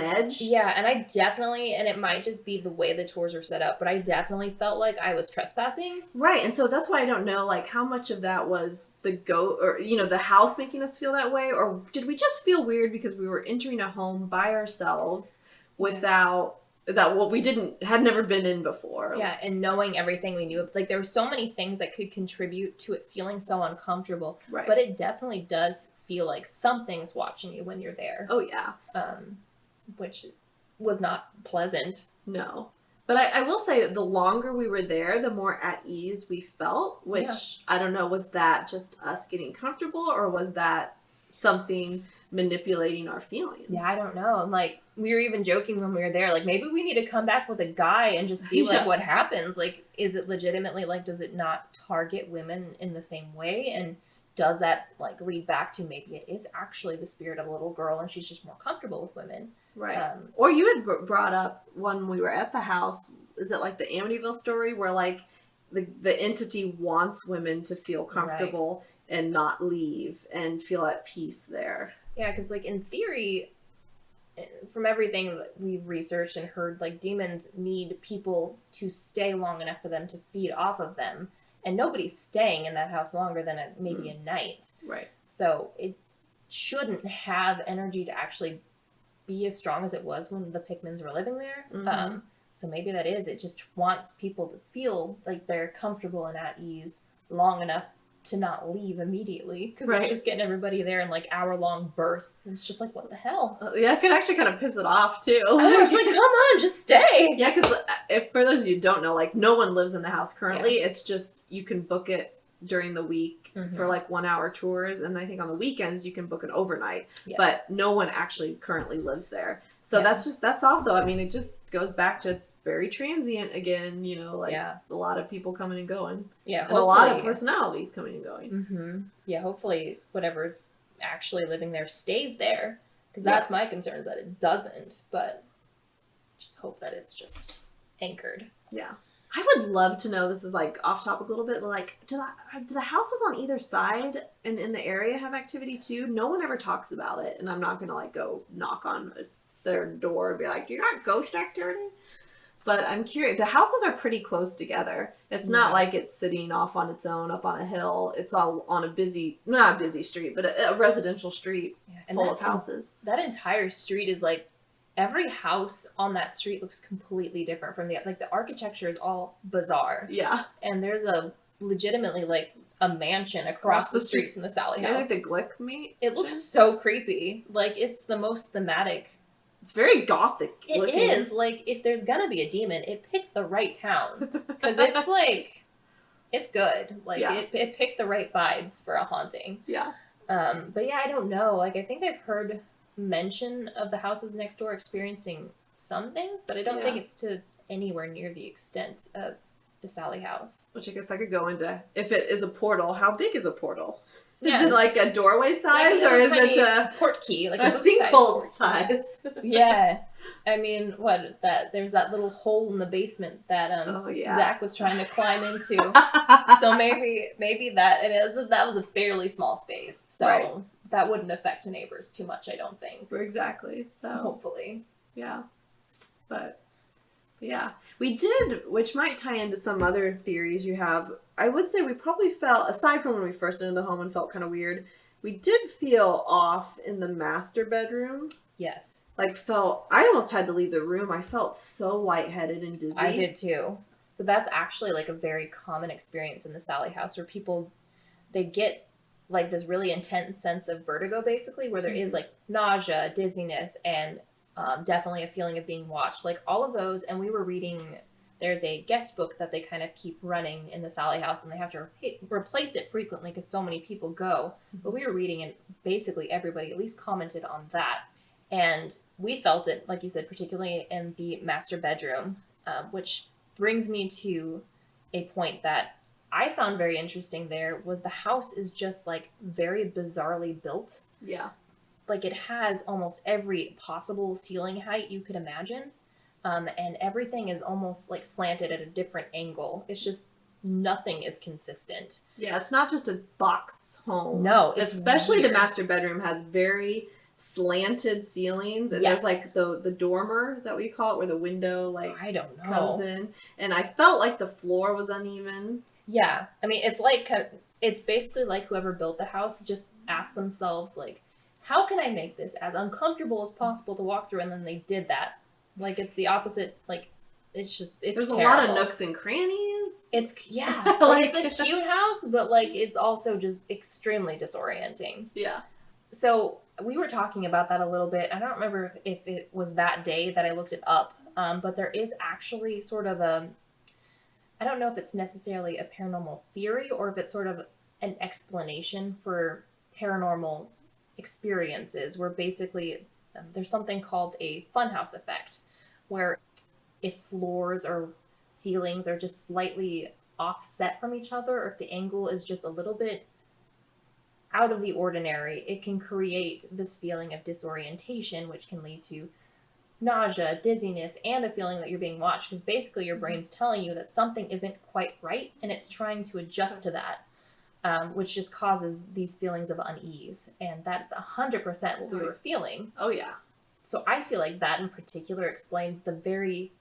edge. Yeah, and I definitely, and it might just be the way the tours are set up, but I definitely felt like I was trespassing. Right, and so that's why I don't know, like, how much of that was the house making us feel that way, or did we just feel weird because we were entering a home by ourselves without what we had never been in before. Yeah, and knowing everything we knew. Like, there were so many things that could contribute to it feeling so uncomfortable. Right. But it definitely does feel like something's watching you when you're there. Oh, yeah. Which was not pleasant. No. But I will say that the longer we were there, the more at ease we felt, which, I don't know, was that just us getting comfortable, or was that something manipulating our feelings? Yeah, I don't know. Like, we were even joking when we were there, like, maybe we need to come back with a guy and just see, like, what happens. Like, is it legitimately, like, does it not target women in the same way? And does that, like, lead back to maybe it is actually the spirit of a little girl and she's just more comfortable with women? Right. Or you had brought up when we were at the house, is it like the Amityville story where, like, the entity wants women to feel comfortable and not leave and feel at peace there. Yeah, because like in theory, from everything that we've researched and heard, like demons need people to stay long enough for them to feed off of them, and nobody's staying in that house longer than maybe a night. Right. So it shouldn't have energy to actually be as strong as it was when the Pickmans were living there. Mm-hmm. So maybe that is, it just wants people to feel like they're comfortable and at ease long enough to not leave immediately, because it's just getting everybody there in like hour-long bursts. And it's just like, what the hell? Yeah, it could actually kind of piss it off too. I was like, come on, just stay. Yeah, because if for those of you who don't know, like no one lives in the house currently. It's just you can book it during the week for like 1 hour tours, and I think on the weekends you can book an overnight. Yes. But no one actually currently lives there. So that's also, I mean, it just goes back to it's very transient again, you know, like a lot of people coming and going. Yeah. And a lot of personalities coming and going. Mm-hmm. Yeah, hopefully whatever's actually living there stays there. Because that's my concern, is that it doesn't. But just hope that it's just anchored. Yeah. I would love to know, this is like off topic a little bit, but like, do the houses on either side and in the area have activity too? No one ever talks about it. And I'm not going to like go knock on their door and be like, do you got ghost activity? But I'm curious. The houses are pretty close together. It's not like it's sitting off on its own up on a hill. It's all on a busy, not a busy street, but a residential street full of houses. That entire street is like, every house on that street looks completely different from the architecture is all bizarre. Yeah. And there's legitimately like a mansion across the street from the Sallie House. Like the Glick meat. It looks so creepy. Like it's the most thematic. It's very gothic. It is. Like, if there's gonna be a demon, it picked the right town. Because it's like, it's good. Like, it picked the right vibes for a haunting. Yeah. But yeah, I don't know. Like, I think I've heard mention of the houses next door experiencing some things, but I don't think it's to anywhere near the extent of the Sallie House. Which I guess I could go into, if it is a portal, how big is a portal? Is it like a doorway size, or is it a port key, like a sinkhole size? Yeah, I mean, there's that little hole in the basement that Zach was trying to climb into. So maybe that was a fairly small space, so that wouldn't affect the neighbors too much, I don't think. Exactly. So hopefully, but yeah, we did, which might tie into some other theories you have. I would say we probably felt, aside from when we first entered the home and felt kind of weird, we did feel off in the master bedroom. Yes. Like I almost had to leave the room. I felt so lightheaded and dizzy. I did too. So that's actually like a very common experience in the Sallie House, where people, they get like this really intense sense of vertigo, basically, where there is like nausea, dizziness, and definitely a feeling of being watched. Like all of those, and we were reading, there's a guest book that they kind of keep running in the Sallie House, and they have to replace it frequently because so many people go. But we were reading, and basically everybody at least commented on that. And we felt it, like you said, particularly in the master bedroom, which brings me to a point that I found very interesting there, was the house is just like very bizarrely built. Yeah. Like it has almost every possible ceiling height you could imagine. And everything is almost like slanted at a different angle. It's just, nothing is consistent. Yeah, it's not just a box home. No, especially weird. The master bedroom has very slanted ceilings, and there's like the dormer, is that what you call it, where the window I don't know comes in, and I felt like the floor was uneven. Yeah, I mean, it's basically like whoever built the house just asked themselves, like, how can I make this as uncomfortable as possible to walk through, and then they did that. Like, it's the opposite. Like, it's there's terrible. A lot of nooks and crannies. It's it's a cute house, but like it's also just extremely disorienting. Yeah. So we were talking about that a little bit. I don't remember if it was that day that I looked it up, but there is actually sort of I don't know if it's necessarily a paranormal theory or if it's sort of an explanation for paranormal experiences, where basically there's something called a funhouse effect, where if floors or ceilings are just slightly offset from each other, or if the angle is just a little bit out of the ordinary, it can create this feeling of disorientation, which can lead to nausea, dizziness, and a feeling that you're being watched, because basically your brain's telling you that something isn't quite right, and it's trying to adjust to that, which just causes these feelings of unease, and that's 100% what we were feeling. Oh, yeah. So I feel like that in particular explains the very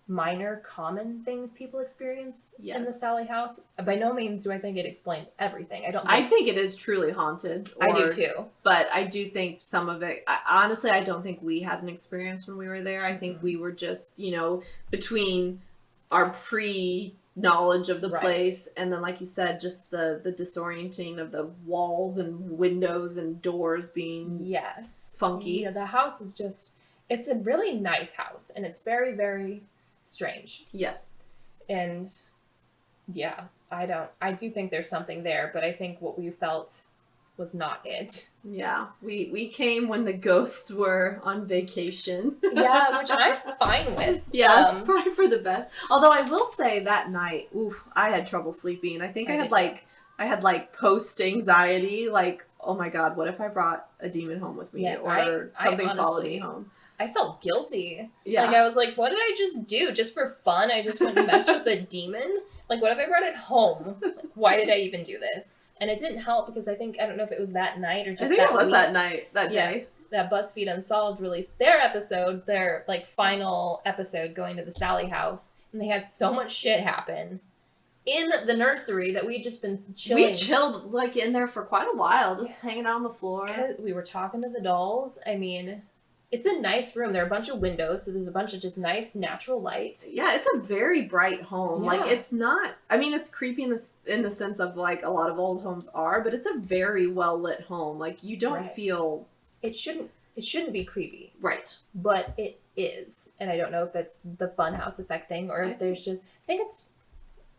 minor common things people experience in the Sallie House. By no means do I think it explains everything. I think it is truly haunted. I do too. But I do think some of it, honestly, I don't think we had an experience when we were there. I think we were just, you know, between our pre-knowledge of the place and then, like you said, just the disorienting of the walls and windows and doors being funky. Yeah, the house is just, it's a really nice house, and it's very, very strange. Yes. And yeah, I do think there's something there, but I think what we felt was not it. Yeah. We came when the ghosts were on vacation. Yeah, which I'm fine with. Yeah, it's probably for the best. Although I will say that night, I had trouble sleeping. I think I had post anxiety, like, oh my god, what if I brought a demon home with me, or something followed me home? I felt guilty. Yeah. Like, I was like, what did I just do? Just for fun? I just went and messed with a demon? Like, what if I brought it home? Like, why did I even do this? And it didn't help because I don't know if it was that night or just that I think it was week. that night, that day. That BuzzFeed Unsolved released their episode, their, like, final episode going to the Sallie House. And they had so much shit happen in the nursery that we'd just been chilling. We chilled, like, in there for quite a while, just hanging out on the floor. We were talking to the dolls. I mean, it's a nice room. There are a bunch of windows, so there's a bunch of just nice natural light. Yeah, it's a very bright home. Yeah. Like, it's not, I mean, it's creepy in the sense of, like, a lot of old homes are, but it's a very well-lit home. Like, you don't feel... It shouldn't be creepy. Right. But it is. And I don't know if it's the funhouse effect thing, or if there's just... I think it's...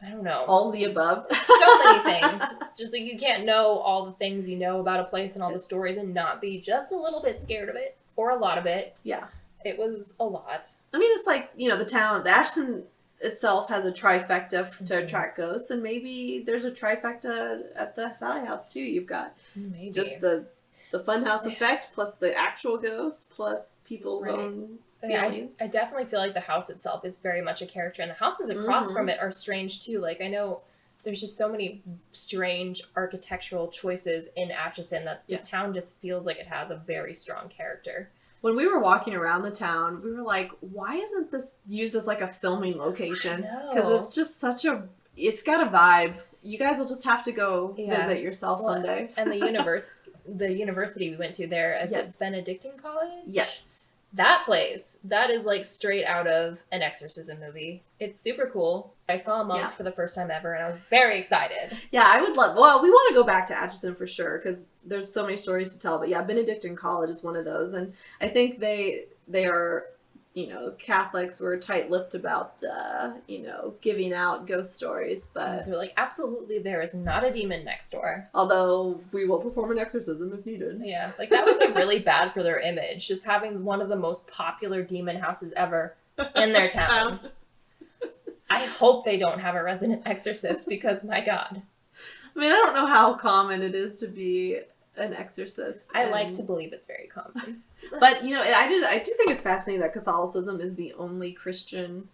I don't know. All the above. So many things. It's just like you can't know all the things you know about a place and all the stories and not be just a little bit scared of it. Or a lot of it. Yeah. It was a lot. I mean, it's like, you know, the Ashton itself has a trifecta to attract ghosts, and maybe there's a trifecta at the Sallie House, too. You've got just the funhouse effect, plus the actual ghosts, plus people's own feelings. I definitely feel like the house itself is very much a character, and the houses across from it are strange, too. Like, I know... There's just so many strange architectural choices in Atchison that the town just feels like it has a very strong character. When we were walking around the town, we were like, why isn't this used as like a filming location? Because it's just it's got a vibe. You guys will just have to go visit yourself someday. And the university we went to there, is it Benedictine College? Yes. That place, that is like straight out of an exorcism movie. It's super cool. I saw a monk for the first time ever, and I was very excited. Yeah, I would love... Well, we want to go back to Atchison for sure, because there's so many stories to tell. But yeah, Benedictine College is one of those. And I think they are... You know, Catholics were tight-lipped about, you know, giving out ghost stories, but... They're like, absolutely, there is not a demon next door. Although, we will perform an exorcism if needed. Yeah, like, that would be really bad for their image, just having one of the most popular demon houses ever in their town. I hope they don't have a resident exorcist, because, my God. I mean, I don't know how common it is to be an exorcist. I like to believe it's very common. But, you know, I do think it's fascinating that Catholicism is the only Christian